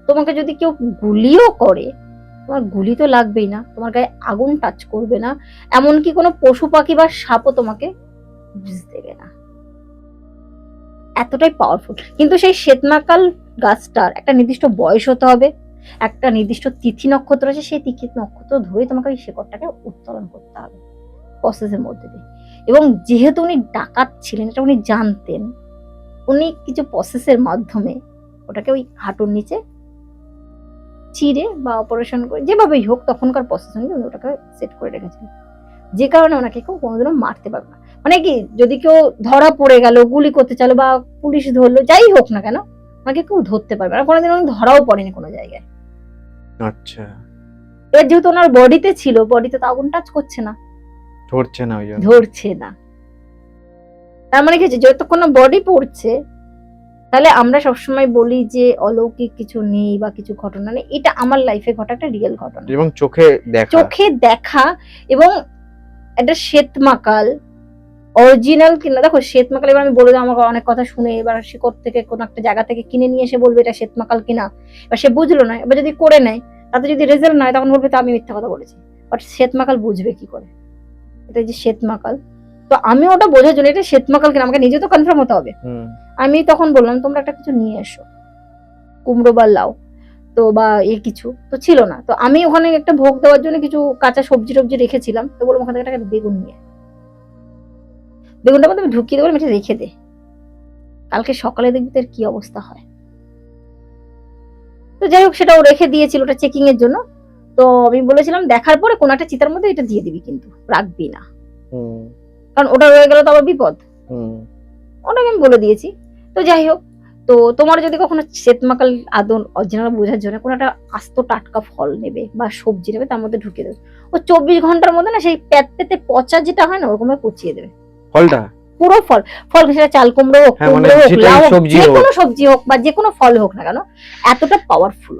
তোমাকে যদি কেউ গুলিও করে, তোমার গুলি তো লাগবেই না, তোমার গায়ে আগুন টাচ করবে না, এমনকি কোনো পশু পাখি বা সাপও তোমাকে বিষ দেবে না, এতটাই পাওয়ারফুল। কিন্তু সেই শ্বেতমাকাল গাছটার একটা নির্দিষ্ট বয়স হতে হবে, একটা নির্দিষ্ট তিথি নক্ষত্র আছে, সেই তিথি নক্ষত্র ধরে তোমাকে ওই শিকড়টাকে উত্তোলন করতে হবে প্রসেসের মধ্যে দিয়ে। এবং যেহেতু উনি ডাকাত ছিলেন, এটা উনি জানতেন, উনি কিছু প্রসেসের মাধ্যমে ওটাকে ওই হাঁটুর নিচে চিরে বা অপারেশন করে, যেভাবেই হোক তখনকার প্রসেস অনুযায়ী উনি ওটাকে সেট করে রেখেছিলেন, যে কারণে ওনাকে কেউ কোনোদিনও মারতে পারবে না। মানে কি, যদি কেউ ধরা পড়ে গেল, গুলি করতে চাইলো বা পুলিশ ধরলো, যাই হোক না কেন, ওনাকে কেউ ধরতে পারবে না, কোনোদিন উনি ধরাও পড়েনি কোনো জায়গায়। আচ্ছা, এর যেহেতু ওনার বডিতে ছিল, বডিতে তো আগুন টাচ করছে না, ধরছে না, ওই জন্য ধরছে না। তার মানে কি, যতক্ষণ না বডি পড়ছে, তাহলে আমরা সবসময় বলি যে অলৌকিক কিছু নেই বা কিছু ঘটনা নেই, এটা আমার লাইফে ঘটা একটা রিয়েল ঘটনা, এবং চোখে দেখা। এবং একটা শ্বেতমাকাল অরিজিনাল কিনা, দেখো শ্বেতমাকাল, এবার আমি বলে দেবো, আমাকে অনেক কথা শুনে এবার শিকড় থেকে কোন একটা জায়গা থেকে কিনে নিয়ে এসে বলবে এটা শ্বেতমাকাল কিনা, এবার সে বুঝলো না, এবার যদি করে নেয়, তাতে যদি রেজাল্ট নয়, তখন বলবে তো আমি মিথ্যা কথা বলেছি। বাট শ্বেতমাকাল বুঝবে কি করে এটা যে শ্বেতমাকাল? তো আমি ওটা বোঝার জন্য, এটা শ্বেতমাকাল কিনা আমাকে নিজে তো কনফার্ম হতে হবে। আমি তখন বললাম তোমরা একটা কিছু নিয়ে এসো, কুমড়ো বা লাউ, তো বা কিছু তো ছিল না, তো আমি ওখানে একটা ভোগ দেওয়ার জন্য কিছু কাঁচা সবজি টবজি রেখেছিলাম, তো বললাম ওখান থেকে একটা বেগুন নিয়ে, বেগুনটা মধ্যে ঢুকিয়ে দেবো, এটা রেখে দে, কালকে সকালে দেখবি তোর কি অবস্থা হয়। তো যাই হোক, সেটাও রেখে দিয়েছিল ওটা চেকিং এর জন্য। তো আমি বলেছিলাম দেখার পরে কোন একটা চিতার মধ্যে এটা দিয়ে দিবি, কিন্তু রাখবি না, কারণ ওটা রয়ে গেল তো আবার বিপদ, ওটাকে আমি বলে দিয়েছি। তো যাই হোক, তো তোমার যদি কখনো শ্বেতমাকাল আদৌ অরিজিনাল বোঝার জন্য কোনো একটা আস্ত টাটকা ফল নেবে বা সবজি নেবে, তার মধ্যে ঢুকিয়ে দেবে, ও 24 ঘন্টার মধ্যে না সেই পেতে পচা যেটা হয় না, ওরকম ভাবে পচিয়ে দেবে ফলটা, পুরো ফল। সেটা চাল কুমড়ো হোক, কুমড়ো হোক, লাউ হোক, যে কোনো সবজি হোক বা যে কোনো ফল হোক না কেন, এতটা পাওয়ারফুল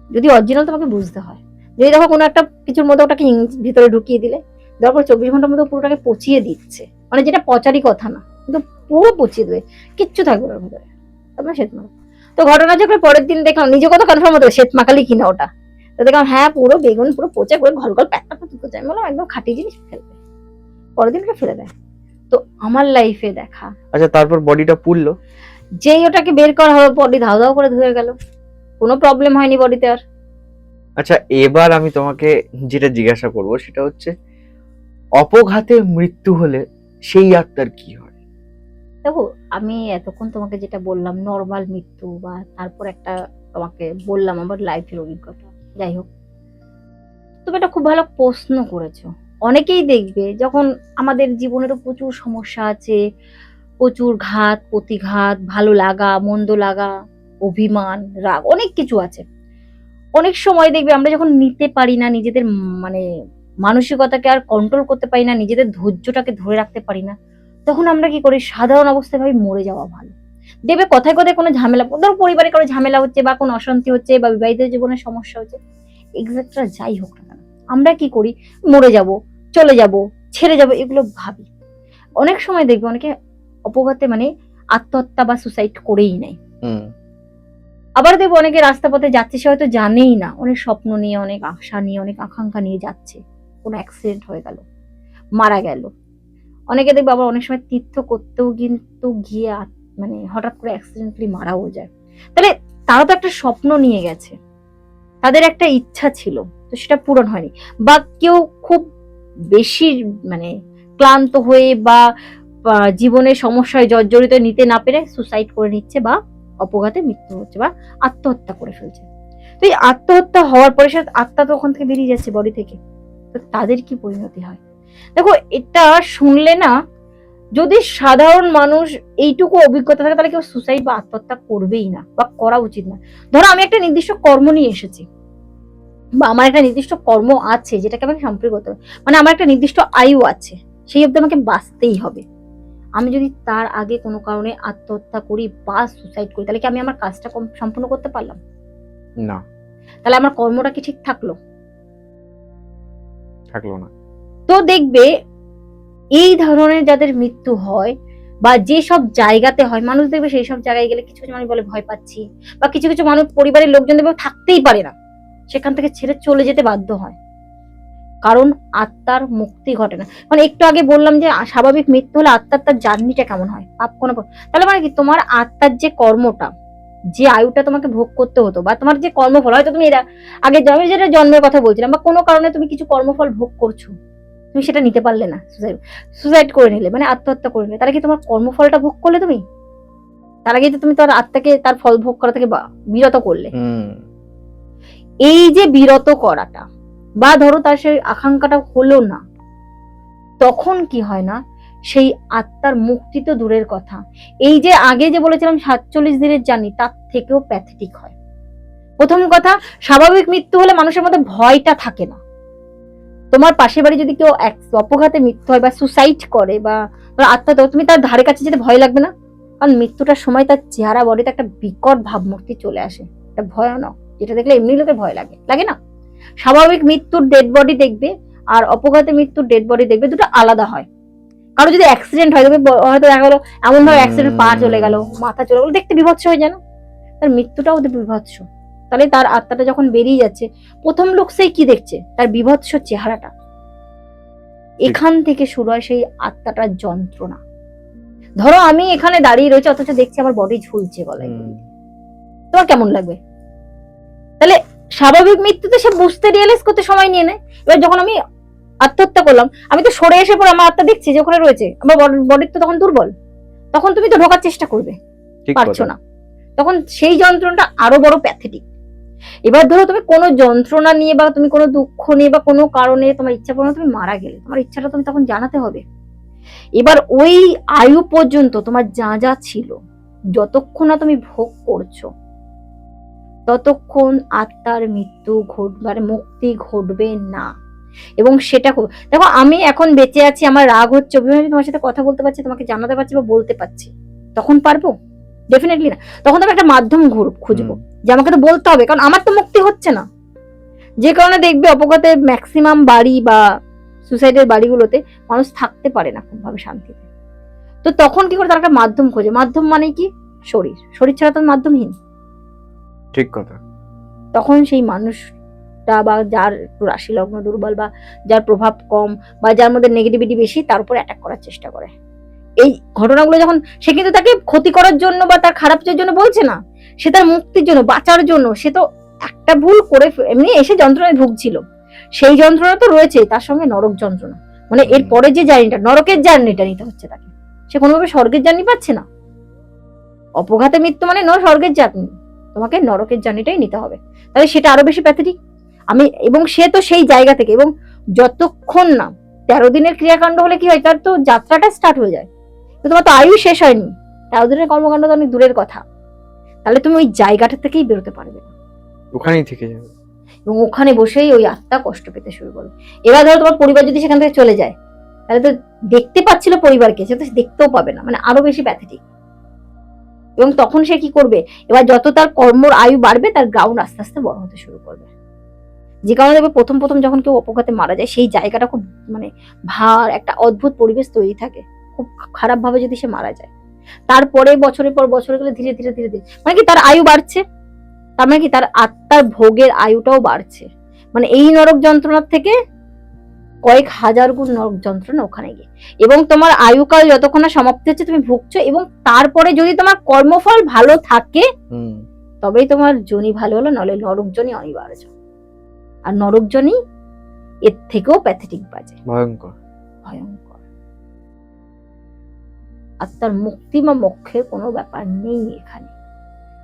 যদি অরিজিনাল তোমাকে বুঝতে হয়। যদি দেখো কোনো একটা কিছুর মধ্যে ওটাকে ভিতরে ঢুকিয়ে দিলে, তারপর 24 ঘন্টার মধ্যে পুরোটাকে পচিয়ে দিচ্ছে, মানে যেটা পচারই কথা না, কিন্তু পুরো পচিয়ে দেবে, কিচ্ছু থাকবে ওর ভিতরে। তারপর শ্বেতমাকাল। তো ঘটনা যখন পরের দিন দেখলাম, নিজে কত কনফার্ম হতো শ্বেতমাকালই কিনা ওটা, তো দেখলাম হ্যাঁ পুরো বেগুন পুরো পচে করে ঘল ঘল প্যাকটা করতে চাই, বললাম একদম খাঁটি জিনিস ফেলবে, পরের দিনকে ফেলে দেয়। তো আমার লাইফে দেখা আচ্ছা, তারপর বডিটা পুড়লো? যেই ওটাকে বের করা হবে বডি ধাও ধাও করে ধুয়ে গেল, কোনো প্রবলেম হয়নি বডিতে আর। আচ্ছা, এবার আমি তোমাকে যেটা জিজ্ঞাসা করব সেটা হচ্ছে, অপঘাতে মৃত্যু হলে সেই আত্মার কি হয়? দেখো, আমি এতক্ষণ তোমাকে যেটা বললাম নর্মাল মৃত্যু, বা তারপর একটা তোমাকে বললাম আমার লাইফের অভিজ্ঞতা, যাই হোক, তুমি এটা খুব ভালো প্রশ্ন করেছো। অনেকেই দেখবে যখন আমাদের জীবনেরও প্রচুর সমস্যা আছে, প্রচুর ঘাত প্রতিঘাত, ভালো লাগা মন্দ লাগা, অভিমান রাগ, অনেক কিছু আছে। অনেক সময় দেখবে আমরা যখন নিতে পারি না নিজেদের মানে মানসিকতাকে আর কন্ট্রোল করতে পারি না, নিজেদের ধৈর্যটাকে ধরে রাখতে পারি না, তখন আমরা কি করি, সাধারণ অবস্থায় ভাবে মরে যাওয়া ভালো। দেখবে কথায় কথায় কোনো ঝামেলা, ধরো পরিবারে কারো ঝামেলা হচ্ছে বা কোনো অশান্তি হচ্ছে বা বিবাহিত জীবনের সমস্যা হচ্ছে, এক্সাক্টরা যাই হোক না কেন, আমরা কি করি, মরে যাব, চলে যাব, ছেড়ে যাব, এগুলো ভাবি। অনেক সময় দেখবে অনেকে অপঘাতে মানে আত্মহত্যা বা সুসাইড করেই নেয়। হুম। আবার দেখবো অনেকে রাস্তা পথে যাচ্ছে, সে হয়তো জানেই না, অনেক স্বপ্ন নিয়ে, অনেক আশা নিয়ে, অনেক আকাঙ্ক্ষা নিয়ে যাচ্ছে, কোনো অ্যাক্সিডেন্ট হয়ে গেল, মারা গেল। অনেকে দেখবো আবার অনেক সময় তীর্থ করতেও কিন্তু গিয়ে মানে হঠাৎ করে অ্যাক্সিডেন্টলি মারাও যায়। তাহলে তারা তো একটা স্বপ্ন নিয়ে গেছে, তাদের একটা ইচ্ছা ছিল, তো সেটা পূরণ হয়নি। বা কেউ খুব বেশি মানে ক্লান্ত হয়ে বা জীবনের সমস্যায় জর্জরিত নিতে না পেরে সুসাইড করে নিচ্ছে, বা অপঘাতে মৃত্যু হচ্ছে, বা আত্মহত্যা করে ফেলছে। তো এই আত্মহত্যা হওয়ার পরে সে আত্মা তো ওখান থেকে বেরিয়ে যাচ্ছে বডি থেকে, তো তাদের কি পরিণতি হয়? দেখো, এটা শুনলে না, যদি সাধারণ মানুষ এইটুকু অভিজ্ঞতা থাকে তাহলে কেউ সুসাইড বা আত্মহত্যা করবেই না, বা করা উচিত না। ধরো আমি একটা নির্দিষ্ট কর্ম নিয়ে এসেছি, বা আমার একটা নির্দিষ্ট কর্ম আছে যেটাকে আমাকে সম্পর্ক করতে হবে, মানে আমার একটা নির্দিষ্ট আয়ু আছে, সেই অবধি আমাকে বাঁচতেই হবে। আমি যদি তার আগে কোনো কারণে আত্মহত্যা করি বা সুসাইড করি, তাহলে কি আমি আমার কাজটা সম্পূর্ণ করতে পারলাম? না, তাহলে আমার কর্মটা কি ঠিক থাকলো? থাকলো না। তো দেখবে এই ধরনের যাদের মৃত্যু হয় বা যেসব জায়গাতে হয়, মানুষ দেখবে সেই সব জায়গায় গেলে কিছু কিছু মানুষ বলে ভয় পাচ্ছি, বা কিছু কিছু মানুষ পরিবারের লোকজন দেখবে থাকতেই পারে না, সেখান থেকে ছেড়ে চলে যেতে বাধ্য হয়, কারণ আত্মার মুক্তি ঘটে না। মানে একটু আগে বললাম যে স্বাভাবিক মৃত্যু হলে আত্মার তার জার্নিটা কেমন হয়, পাপ কোনো তাহলে মানে কি, তোমার আত্মার যে কর্মটা, যে আয়ুটা তোমাকে ভোগ করতে হতো, বা তোমার যে কর্মফল, হয়তো তুমি এরা আগে জন্মে, যেটা জন্মের কথা বলছিলাম, বা কোনো কারণে তুমি কিছু কর্মফল ভোগ করছো, তুমি সেটা নিতে পারলে না, সুসাইড করে নিলে, মানে আত্মহত্যা করে নিলে, তাহলে কি তোমার কর্মফলটা ভোগ করলে তুমি? তার আগে তো তুমি তার আত্মাকে তার ফল ভোগ করা থেকে বিরত করলে। এই যে বিরত করাটা, বা ধরো তার সেই আকাঙ্ক্ষাটা হলো না, তখন কি হয় না, সেই আত্মার মুক্তি তো দূরের কথা, এই যে আগে যে বলেছিলাম 47 দিনের জার্নি, তার থেকেও প্যাথেটিক হয়। প্রথম কথা, স্বাভাবিক মৃত্যু হলে মানুষের মধ্যে ভয়টা থাকে না। তোমার পাশের বাড়ি যদি কেউ অপঘাতে মৃত্যু হয় বা সুসাইড করে বা আত্মা, তো তুমি তার ধারে কাছে যেতে ভয় লাগবে না, কারণ মৃত্যুটার সময় তার চেহারা বডিতে একটা বিকট ভাবমূর্তি চলে আসে, এটা ভয়ানক, যেটা দেখলে এমনি লোকের ভয় লাগে, লাগে না? স্বাভাবিক মৃত্যুর ডেড বডি দেখবে আর অপঘাতে মৃত্যুর ডেড বডি দেখবে, দুটো আলাদা হয়। কারো যদি অ্যাক্সিডেন্ট হয়, তুমি হয়তো দেখা গেলো এমন ভাবে অ্যাক্সিডেন্ট, পা চলে গেল, মাথা চলে গেল, দেখতে বিভৎস হয়ে যায় না? তার মৃত্যুটাও ওদের বিভৎস। তাহলে তার আত্মাটা যখন বেরিয়ে যাচ্ছে, প্রথম লোক সেই কি দেখছে, তার বিভৎস চেহারাটা, এখান থেকে শুরু হয় সেই আত্মাটার যন্ত্রণা। ধরো আমি এখানে দাঁড়িয়ে রয়েছে, অথচ দেখছি আমার বডি ঝুলছে গলায়, তোমার কেমন লাগবে? তাহলে স্বাভাবিক মৃত্যুতে সে বুঝতে, রিয়েলাইজ করতে সময় নিয়ে নেয়। এবার যখন আমি আত্মহত্যা করলাম, আমি তো সরে এসে পরে আমার আত্মা দেখছি যে ওখানে রয়েছে, আমার বডির তো তখন দুর্বল, তখন তুমি তো ঢোকার চেষ্টা করবে, পারছো না, তখন সেই যন্ত্রণাটা আরো বড় প্যাথেটিক। এবার ধরো তুমি কোনো যন্ত্রণা নিয়ে বা তুমি কোনো দুঃখ নিয়ে বা কোনো কারণে তোমার ইচ্ছা পূরণ, তুমি মারা গেলে, তোমার ইচ্ছাটা তুমি তখন জানাতে হবে। এবার ওই আয়ু পর্যন্ত তোমার যা যা ছিল, যতক্ষণ না তুমি ভোগ করছো, ততক্ষণ আত্মার মৃত্যু ঘটবার, মুক্তি ঘটবে না। এবং সেটা দেখো, আমি এখন বেঁচে আছি, আমার রাগ হচ্ছে, অভিমানী, তোমার সাথে কথা বলতে পারছি, তোমাকে জানাতে পারছি বা বলতে পারছি, তখন পারবো? ডেফিনেটলি না। তখন তো আমি একটা মাধ্যম খুঁজবো যে আমাকে তো বলতে হবে, কারণ আমার তো মুক্তি হচ্ছে না। যে কারণে দেখবে অপঘাতে ম্যাক্সিমাম বাড়ি বা সুসাইডের বাড়িগুলোতে মানুষ থাকতে পারে না খুব ভাবে শান্তিতে। তো তখন কি করে, তারা একটা মাধ্যম খোঁজে। মাধ্যম মানে কি? শরীর, শরীর ছাড়া তো মাধ্যমহীন। ঠিক কথা। তখন সেই মানুষটা বা যার রাশি লগ্ন দুর্বল, বা যার প্রভাব কম, বা যার মধ্যে নেগেটিভিটি বেশি, তার উপর অ্যাটাক করার চেষ্টা করে। এই ঘটনাগুলো যখন, সে কিন্তু তাকে ক্ষতি করার জন্য বা তার খারাপের জন্য বলছে না, সে তার মুক্তির জন্য, বাঁচার জন্য। সে তো একটা ভুল করে এমনি এসে যন্ত্রণায় ভুগছিল, সেই যন্ত্রণা তো রয়েছে, তার সঙ্গে নরক যন্ত্রণা, মানে এর পরে যে জার্নিটা, নরকের জার্নিটা নিতে হচ্ছে তাকে। সে কোনোভাবে স্বর্গের জার্নি পাচ্ছে না। অপঘাতে মৃত্যু মানে স্বর্গের জার্নি, তোমাকে নরকের জার্নিটাই নিতে হবে। তাহলে সেটা আরো বেশি প্যাথেটিক। এবং সে তো সেই জায়গা থেকে, এবং যতক্ষণ না 13 দিনের ক্রিয়াকাণ্ড হলে কি হয়, তার তো যাত্রাটা স্টার্ট হয়ে যায়, তো তোমার তো আয়ু শেষ হয়নি, 13 দিনের কর্মকাণ্ড তো অনেক দূরের কথা। তাহলে তুমি ওই জায়গাটা থেকেই বেরোতে পারবে না, ওখানেই থেকে যাবে, এবং ওখানে বসেই ওই আত্মা কষ্ট পেতে শুরু করবে। এবার ধরো তোমার পরিবার যদি সেখান থেকে চলে যায়, তাহলে তো দেখতে পাচ্ছিল পরিবারকে, সে তো দেখতেও পাবে না, মানে আরো বেশি প্যাথেটিক। এবং তখন সে কি করবে, এবার যত তার কর্মর আয়ু বাড়বে, তার গ্রাউন্ড আস্তে আস্তে বড় হতে শুরু করবে। যে কারণে দেখবে প্রথম প্রথম যখন কেউ অপঘাতে মারা যায়, সেই জায়গাটা খুব মানে ভার, একটা অদ্ভুত পরিবেশ তৈরি থাকে, খুব খারাপ ভাবে যদি সে মারা যায়। তারপরে বছরের পর বছর গেলে ধীরে ধীরে ধীরে ধীরে মানে কি তার আয়ু বাড়ছে, তার মানে কি তার আত্মার ভোগের আয়ুটাও বাড়ছে, মানে এই নরক যন্ত্রণার থেকে কয়েক হাজার গুণ নরক যন্ত্রণা ওখানে গিয়ে। এবং তোমার আয়ুকাল যতক্ষণ না সমাপ্তি হচ্ছে তুমি ভুগছো, এবং তারপরে যদি তোমার কর্মফল ভালো থাকে তবেই তোমার জনি ভালো হলো, নলে নরক জনি অনিবার্য। আর নরক জনি এর থেকেও প্যাথেটিক বাজে, ভয়ঙ্কর ভয়ঙ্কর। আত্মার মুক্তি বা মোক্ষের কোনো ব্যাপার নেই এখানে।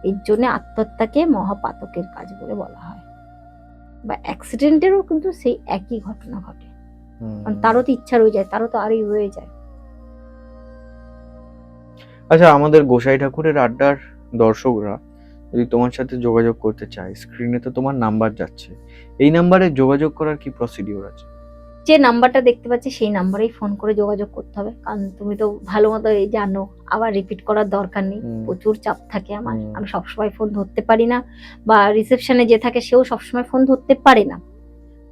এর জন্য আত্মহত্যাকে মহাপাতকের কাজ বলে বলা হয়। বা অ্যাক্সিডেন্টেরও কিন্তু সেই একই ঘটনা ঘটে, কারণ তারও তো ইচ্ছা রয়ে যায়, তারও তো আরই রয়ে যায়। আচ্ছা, আমাদের গোসাই ঠাকুরের আড্ডার দর্শকরা যদি তোমার সাথে যোগাযোগ করতে চায়, স্ক্রিনে তো তোমার নাম্বার যাচ্ছে, এই নাম্বারে যোগাযোগ করার কি প্রসিডিওর আছে? যে নাম্বারটা দেখতে পাচ্ছি সেই নাম্বারেই ফোন করে যোগাযোগ করতে হবে, কারণ তুমি তো ভালো মতো জানো, আবার রিপিট করার দরকার নেই। প্রচুর চাপ থাকে আমার, আমি সবসময় ফোন ধরতে পারি না, বা রিসেপশনে যে থাকে সেও সবসময় ফোন ধরতে পারে না।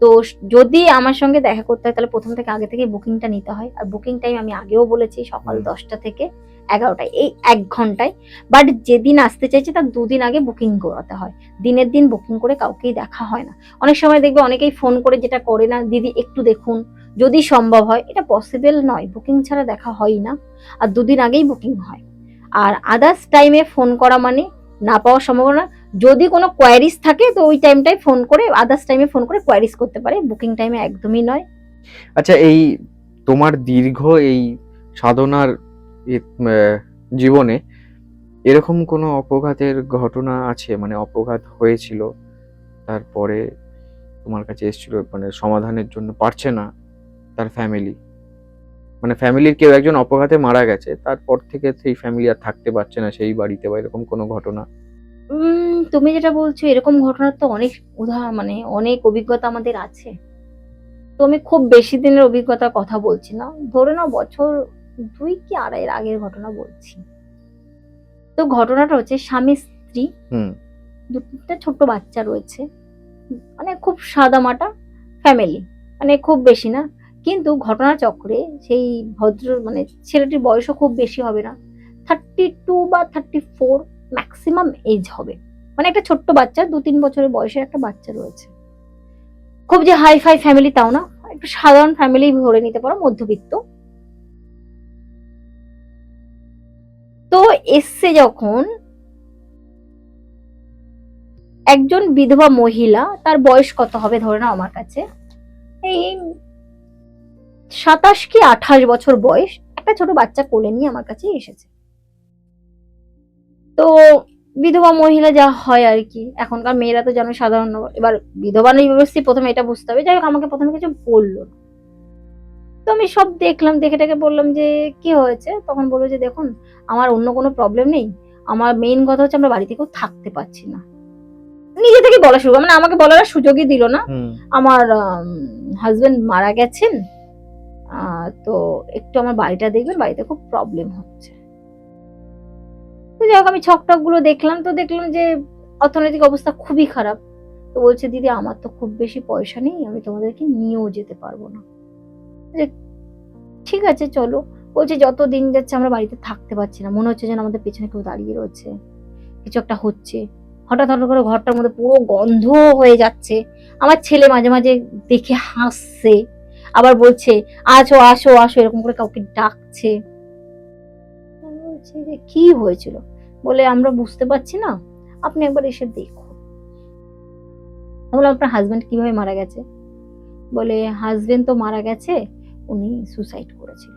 তো যদি আমার সঙ্গে দেখা করতে হয়, তাহলে প্রথম থেকে আগে থেকে বুকিংটা নিতে হয়। আর বুকিং টাইম আমি আগেও বলেছি, সকাল 10টা থেকে 11টায়, এই 1 ঘন্টায়। বাট যেদিন আসতে চাইছে তার 2 দিন আগে বুকিং করাতে হয়। দিনের দিন বুকিং করে কাউকেই দেখা হয় না। অনেক সময় দেখবে অনেকেই ফোন করে যেটা করে না, দিদি একটু দেখুন যদি সম্ভব হয়, এটা পসিবল নয়, বুকিং ছাড়া দেখা হয় না। আর 2 দিন আগেই বুকিং হয়। আর আদার্স টাইমে ফোন করা মানে না পাওয়ার সম্ভাবনা। যদি কোনো কোয়ারিজ থাকে তো ওই টাইমটাই ফোন করে, আদার্স টাইমে ফোন করে কোয়ারিজ করতে পারে, বুকিং টাইমে একদমই নয়। আচ্ছা, এই তোমার দীর্ঘ এই সাধনার জীবনে এরকম কোনো অপঘাতের ঘটনা আছে, মানে অপঘাত হয়েছিল তারপরে তোমার কাছে এসেছিল, মানে সমাধানের জন্য পারছে না তার ফ্যামিলি, মানে ফ্যামিলির কেউ একজন অপঘাতে মারা গেছে, তারপর থেকে সেই ফ্যামিলি আর থাকতে পারছে না সেই বাড়িতে, বা এরকম কোনো ঘটনা? তুমি যেটা বলছো এরকম ঘটনার তো অনেক মানে অনেক অভিজ্ঞতা আমাদের আছে। তো আমি খুব বেশি দিনের অভিজ্ঞতার কথা বলছি না, ধরে নাও বছর 2 কি 2.5 আগের ঘটনা বলছি। তো ঘটনাটা হচ্ছে স্বামী স্ত্রী, দুটো ছোট্ট বাচ্চা রয়েছে, মানে খুব সাদামাটা ফ্যামিলি, মানে খুব বেশি না। কিন্তু ঘটনা চক্রে সেই ভদ্র মানে ছেলেটির বয়সও খুব বেশি হবে না, 32 বা 34 ম্যাক্সিমাম এজ হবে। মানে একটা ছোট্ট বাচ্চা, 2-3 বছরের বয়সের একটা বাচ্চা রয়েছে। খুব যে হাই ফাই ফ্যামিলি তাও না, একটু সাধারণ ফ্যামিলি ধরে নিতে পারো, মধ্যবিত্ত। তো এসছে যখন একজন বিধবা মহিলা, তার বয়স কত হবে ধরে নাও আমার কাছে এই 27 কি 28 বছর বয়স, একটা ছোট বাচ্চা কোলে নিয়ে আমার কাছে এসেছে। তো বিধবা মহিলা যা হয় আর কি, এখনকার মেয়েরা তো জানো সাধারণ। এবার বিধবা নিবাসী প্রথমে এটা বুঝতে হবে, যাই হোক আমাকে প্রথমে কিছু বললো না। তো আমি সব দেখলাম, দেখেটাকে বললাম যে কি হয়েছে, তখন বললো যে দেখুন আমার অন্য কোনো প্রবলেম নেই, আমার মেইন কথা হচ্ছে আমরা বাড়িতে কেউ থাকতে পারছি না। নিজে থেকে বলা শুরু, মানে আমাকে বলার সুযোগই দিল না। আমার হাজবেন্ড মারা গেছেন, তো একটু আমার বাড়িটা দেখবেন, বাড়িতে খুব প্রবলেম হচ্ছে। তো যাই হোক আমি ছকটক গুলো দেখলাম, তো দেখলাম যে অর্থনৈতিক অবস্থা খুবই খারাপ। তো বলছে দিদি আমার তো খুব বেশি পয়সা নেই, আমি তোমাদেরকে নিয়েও যেতে পারবো না। ঠিক আছে চলো। বলছে যত দিন যাচ্ছে আমরা বাড়িতে থাকতে পারছি না, মনে হচ্ছে যেন আমাদের পেছনে কেউ দাঁড়িয়ে রয়েছে, কিছু একটা হচ্ছে। হঠাৎ হঠাৎ করে ঘরটার মধ্যে পুরো গন্ধ হয়ে যাচ্ছে। আমার ছেলে মাঝে মাঝে দেখে হাসছে, আবার বলছে আসো আসো আসো, এরকম করে কাউকে ডাকছে। বলছি যে কি হয়েছিল, বলে আমরা বুঝতে পারছি না, আপনি একবার এসে দেখুন। বললাম আপনার হাজবেন্ড কিভাবে মারা গেছে? বলে হাজবেন্ড তো মারা গেছে, উনি সুসাইড করেছিল।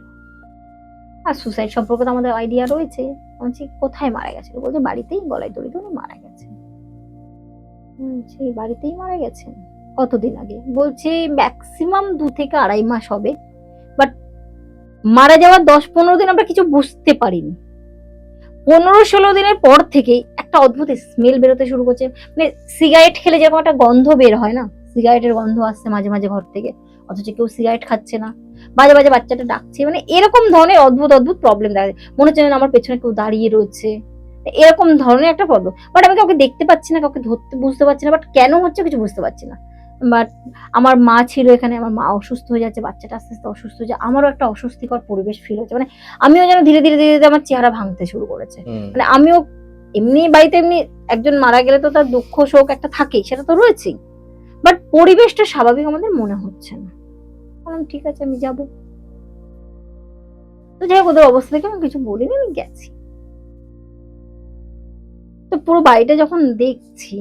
আর সুসাইড সম্পর্কে তো আমাদের আইডিয়া রয়েছে। বলছি কোথায় মারা গেছিল? বলছে বাড়িতেই গলায় দড়ি দিয়ে উনি মারা গেছেন। বলছি বাড়িতেই মারা গেছেন? কতদিন আগে? বলছে ম্যাক্সিমাম 2 থেকে 2.5 মাস হবে, বাট মারা যাওয়ার 10-15 দিন আমরা কিছু বুঝতে পারিনি। 15-16 দিনের পর থেকেই একটা অদ্ভুত স্মেল বেরোতে শুরু করছে, মানে সিগারেট খেলে যেরকম একটা গন্ধ বের হয় না, সিগারেটের গন্ধ আসছে মাঝে মাঝে ঘর থেকে, অথচ কেউ সিগারেট খাচ্ছে না, বাজে বাজে বাচ্চাটা ডাকছে, মানে এরকম ধরনের অদ্ভুত অদ্ভুত প্রবলেম দেখা যায়, মনে হচ্ছে যেন আমার পেছনে কেউ দাঁড়িয়ে রয়েছে, এরকম ধরনের একটা প্রবলেম। বাট আমি কাউকে দেখতে পাচ্ছি না, কাউকে ধরতে বুঝতে পারছি না, বাট কেন হচ্ছে কিছু বুঝতে পারছি না। বাট আমার মা ছিল এখানে, আমার মা অসুস্থ হয়ে যাচ্ছে, বাচ্চাটা আস্তে আস্তে অসুস্থ হয়ে যায়, আমারও একটা অস্বস্তিকর পরিবেশ ফিল হচ্ছে, মানে আমিও যেন ধীরে ধীরে ধীরে ধীরে আমার চেহারা ভাঙতে শুরু করেছে। মানে আমিও এমনি বাড়িতে এমনি একজন মারা গেলে তো তার দুঃখ শোক একটা থাকেই, সেটা তো রয়েছেই, বাট পরিবেশটা স্বাভাবিক আমাদের মনে হচ্ছে না। বললাম ঠিক আছে আমি যাব। তো যাই হোক ওদের অবস্থা দেখে আমি কিছু বলিনি, আমি গেছি। তো পুরো বাড়িটা যখন দেখছি,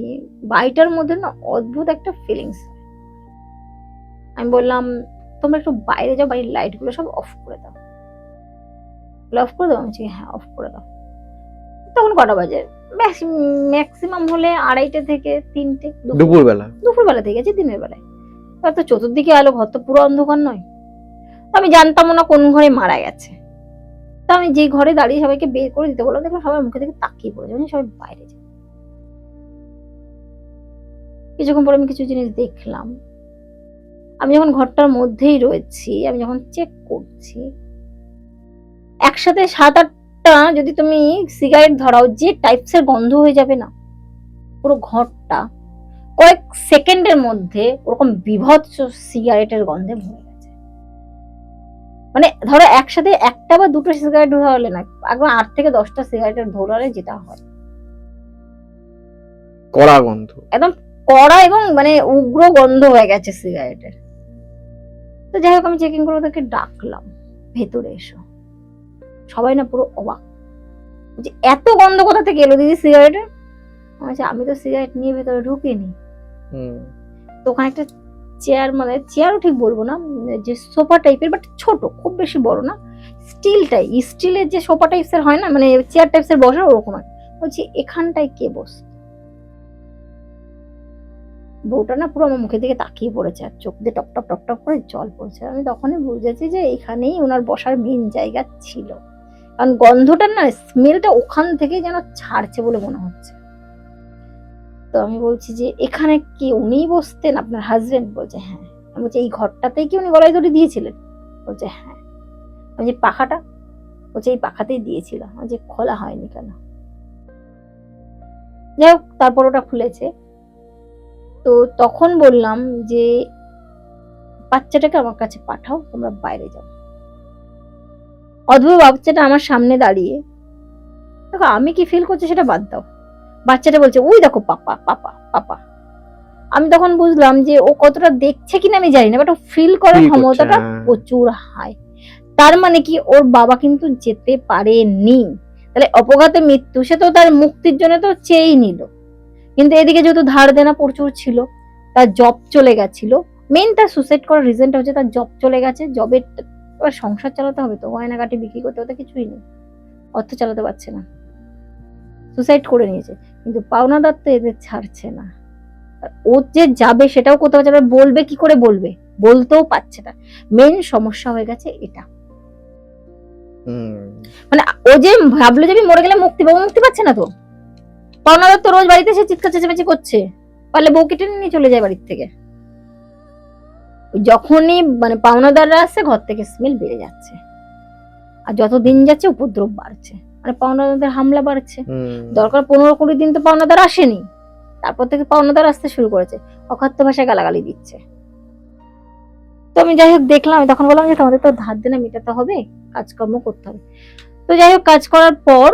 বাড়িটার মধ্যে না অদ্ভুত একটা ফিলিংস। আমি বললাম তোমরা একটু বাইরে যাও, বাড়ির লাইট গুলো সব অফ করে দাও। অফ করে দাও? আমি বলছি হ্যাঁ অফ করে দাও। তখন কটা বাজে? ম্যাক্সিমাম হলে 2:30 থেকে 3টে, দুপুরবেলা থেকে গেছে, দিনের বেলায় তো চতুর্দিকে আলো, ঘর তো পুরো অন্ধকার নয়। আমি জানতাম না কোন ঘরে মারা গেছে। তো আমি যে ঘরে দাঁড়িয়ে সবাইকে বের করে দিতে বললাম, দেখলাম সবার মুখে থেকে তাকিয়ে পড়েছে, মানে সবাই বাইরে যায়। কিছুক্ষণ পরে আমি কিছু জিনিস দেখলাম। আমি যখন ঘরটার মধ্যেই রয়েছি, আমি যখন চেক করছি, একসাথে 7-8টা যদি তুমি সিগারেট ধরাও, যে টাইপস এর গন্ধ হয়ে যাবে না পুরো ঘরটা, কয়েক সেকেন্ডের মধ্যে ওরকম বিভৎস সিগারেটের গন্ধে ভরে গেছে। মানে ধরো একসাথে 1টা বা 2টো সিগারেট ধরালে না, একবার 8 থেকে 10টা সিগারেটের ধরালে যেটা হয়, কড়া গন্ধ, একদম কড়া এবং মানে উগ্র গন্ধ হয়ে গেছে সিগারেটের। তো যাই হোক আমি চেকিং করে ওদেরকে ডাকলাম, ভেতরে এসো। সবাই না পুরো অবাক, যে এত গন্ধ কোথা থেকে এলো দিদি সিগারেটের? আমি তো সিগারেট নিয়ে ভেতরে ঢুকিনি। তো ওখানে একটা চেয়ার, মানে চেয়ারও ঠিক বলবো না, যে সোফা টাইপের, বাট ছোট, খুব বেশি বড় না, স্টিলের যে সোফা টাইপসের হয় না, মানে চেয়ার টাইপসের বসার ওরকম। বলছি এখানটায় কে বস? বউটা না পুরো আমার মুখের দিকে তাকিয়ে পড়েছে, আর চোখ দিয়ে টপ টপ টপ টপ করে জল পড়ছে। আমি তখনই বুঝেছি যে এখানেই ওনার বসার মেন জায়গা ছিল, কারণ গন্ধটা না, স্মেলটা ওখান থেকে যেন ছাড়ছে বলে মনে হচ্ছে। তো আমি বলছি যে এখানে কি উনিই বসতেন, আপনার হাজবেন্ড? বলছে হ্যাঁ। আমি বলছি এই ঘরটাতেই কি উনি গলায় দড়ি দিয়েছিলেন? বলছে হ্যাঁ। আমি যে পাখাটা? বলছে এই পাখাতেই দিয়েছিল। আমি যে খোলা হয়নি কেন? যাই হোক তারপর ওটা খুলেছে। তো তখন বললাম যে বাচ্চাটাকে আমার কাছে পাঠাও, তোমরা বাইরে যাও। অদ্ভুত বাচ্চাটা আমার সামনে দাঁড়িয়ে, দেখো আমি কি ফিল করছি সেটা বাদ দাও, বাচ্চাটা বলছে ওই দেখো পাপা পাপা পাপা। আমি তখন বুঝলাম যে ও কতটা দেখছে কিনা আমি জানি না, বাট ও ফিল করার ক্ষমতাটা প্রচুর হাই। তার মানে কি ওর বাবা কিন্তু যেতে পারেনি, তাহলে অপঘাতে মৃত্যু, সে তো তার মুক্তির জন্য তো চেয়েই নিল, কিন্তু এদিকে যেহেতু ধার দেনা প্রচুর ছিল, তার জব চলে গেছিল, মেইন তার সুসাইড করার রিজনটা হচ্ছে তার জব চলে গেছে, জবের এবার সংসার চালাতে হবে তো, গয়নাগাটি বিক্রি করতে হতে কিছুই নেই, অর্থ চালাতে পারছে না, সুসাইড করে নিয়েছে। কিন্তু পাওনাদার তো এদের ছাড়ছে না, ও যে যাবে সেটাও কোথাও যাবে, বলবে কি করে, বলতেও পারছে না। মেইন সমস্যা হয়ে গেছে এটা, মানে ও যে ভাবলো যে আমি মরে গেলে মুক্তি পাবো, মুক্তি পাচ্ছে না তো। পাওনাদার তো রোজ বাড়িতে এসে চিৎকার চেঁচামেচি করছে, পারলে বউকে টেনে নিয়ে চলে যায় বাড়ির থেকে। যখনই মানে পাওনাদাররা আসছে, ঘর থেকে স্মেল বেড়ে যাচ্ছে, আর যত দিন যাচ্ছে উপদ্রব বাড়ছে, মানে পাওনাদারদের হামলা বাড়ছে। দরকার 15-20 দিন তো পাওনাদার আসেনি, তারপর থেকে পাওনাদার আসতে শুরু করেছে, অকথ্য ভাষায় গালাগালি দিচ্ছে। তো আমি যাই হোক দেখলাম, তখন বললাম যে তোমাদের তো ধার দেনা মেটাতে হবে, কাজকর্ম করতে হবে। তো যাই হোক কাজ করার পর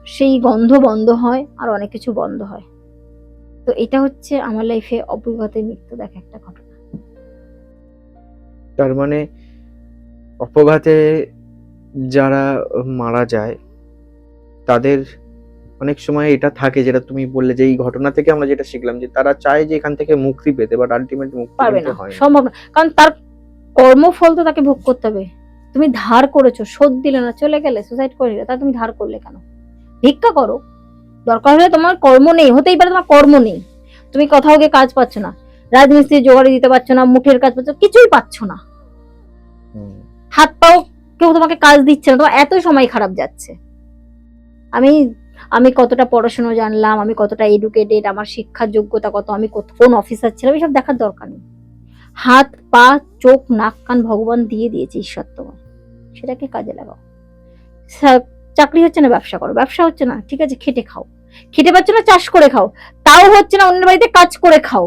সেই গন্ধ বন্ধ হয়, আর অনেক কিছু বন্ধ হয়। তো এটা হচ্ছে আমার লাইফে অপঘাতে মৃত্যু দেখা একটা ঘটনা। তার মানে অপঘাতে যারা মারা যায় তাদের অনেক সময় এটা থাকে, যেটা তুমি বললে যে এই ঘটনা থেকে আমরা যেটা শিখলাম, যে তারা চায় যে এখান থেকে মুক্তি পেতে, বাট আলটিমেট মুক্তি পারবে পেতে না, হয় না। সম্ভব না, কারণ তার কর্মফল তো তাকে ভোগ করতে হবে। তুমি ধার করেছো, শোধ দিলে না, চলে গেলে, সুসাইড করে নিলে, তা তুমি ধার করলে কেন? ভিক্ষা করো, দরকার হলে। তোমার কর্ম নেই, হতেই পারে তোমার কর্ম নেই, তুমি কোথাও গিয়ে কাজ পাচ্ছ না, রাজমিস্ত্রি জোগাড়ি দিতে পারছো না, মুঠের কাজ পাচ্ছ, কিছুই পাচ্ছ না, হাত পাও কেউ তোমাকে কাজ দিচ্ছে না, তোমার এত সময় খারাপ যাচ্ছে। আমি আমি কতটা পড়াশোনা জানলাম, আমি কতটা এডুকেটেড, আমার শিক্ষার যোগ্যতা কত, আমি কোন অফিসার ছিলাম, এসব দেখার দরকার নেই। হাত পা চোখ নাক কান ভগবান দিয়ে দিয়েছে, ঈশ্বর তোমার, সেটাকে কাজে লাগাও। চাকরি হচ্ছে না, ব্যবসা করো, ব্যবসা হচ্ছে না, ঠিক আছে, খেটে খাও, খেটে পাচ্ছ না, চাষ করে খাও, তাও হচ্ছে না, অন্যের বাড়িতে কাজ করে খাও,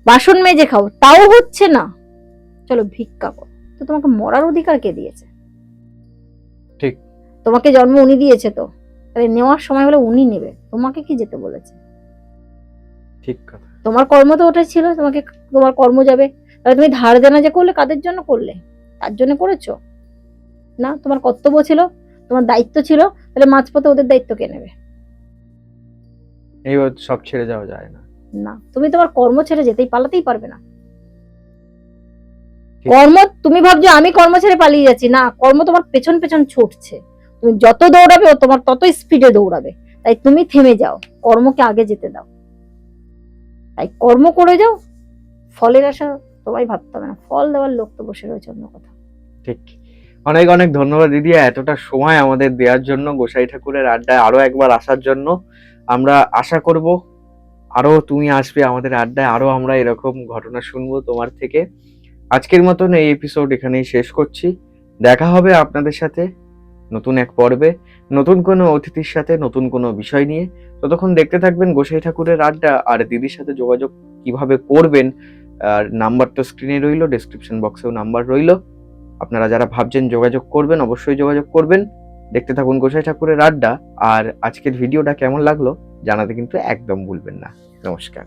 বাসন মেজে খাও, তাও হচ্ছে না, চলো ভিক্ষা করো। তো তোমাকে মরার অধিকার কে দিয়েছে? ঠিক। তোমাকে জন্ম উনি দিয়েছে, তো তাহলে নেওয়ার সময় হলে উনি নেবে, তোমাকে কি যেতে বলেছে? ঠিক কথা। তোমার কর্ম তো ওটা ছিল, তোমাকে, তোমার কর্ম যাবে। তাহলে তুমি ধার দেনা যে করলে, কাদের জন্য করলে? তার জন্য করেছো না? তোমার কর্তব্য ছিল, তোমার দায়িত্ব ছিল, তাহলে মাঝপথে ওদের দায়িত্ব কে নেবে? এইবার সব ছেড়ে যাওয়া যায় না। না, তুমি তোমার কর্ম ছেড়ে যেতেই, পালাতেই পারবে না। ঠিক। কর্ম, তুমি ভাবছো আমি কর্ম ছেড়ে পালিয়ে যাচ্ছি, না, কর্ম তোমার পেছন পেছন ছুটছে, তুমি যত দৌড়াবে ও তোমার তত স্পিডে দৌড়াবে। তাই তুমি থেমে যাও, কর্মকে আগে যেতে দাও, তাই কর্ম করে যাও, ফলের আশা তোমায় ভাবতে হবে না, ফল দেওয়ার লোক তো বসে রয়েছে অন্য কথা। ঠিক। অনেক অনেক ধন্যবাদ দিদি, এতটা সময় আমাদের দেওয়ার জন্য, গোসাই ঠাকুরের আড্ডায় আরো একবার আসার জন্য। আমরা আশা করব আরো তুমি আসবে আমাদের আড্ডায়, আরো আমরা এরকম ঘটনা শুনবো তোমার থেকে। আজকের মতন এই এপিসোড এখানেই শেষ করছি। দেখা হবে আপনাদের সাথে নতুন এক পর্বে, নতুন কোনো অতিথির সাথে, নতুন কোনো বিষয় নিয়ে। ততক্ষণ দেখতে থাকবেন গোসাই ঠাকুরের আড্ডা। আর দিদির সাথে যোগাযোগ কিভাবে করবেন, আর নাম্বার তো স্ক্রিনে রইলো, ডেসক্রিপশন বক্সেও নাম্বার রইলো। আপনারা যারা ভাবছেন যোগাযোগ করবেন, অবশ্যই যোগাযোগ করবেন। দেখতে থাকুন গোসাই ঠাকুরের আড্ডা। আর আজকের ভিডিওটা কেমন লাগলো জানাতে কিন্তু একদম ভুলবেন না। নমস্কার।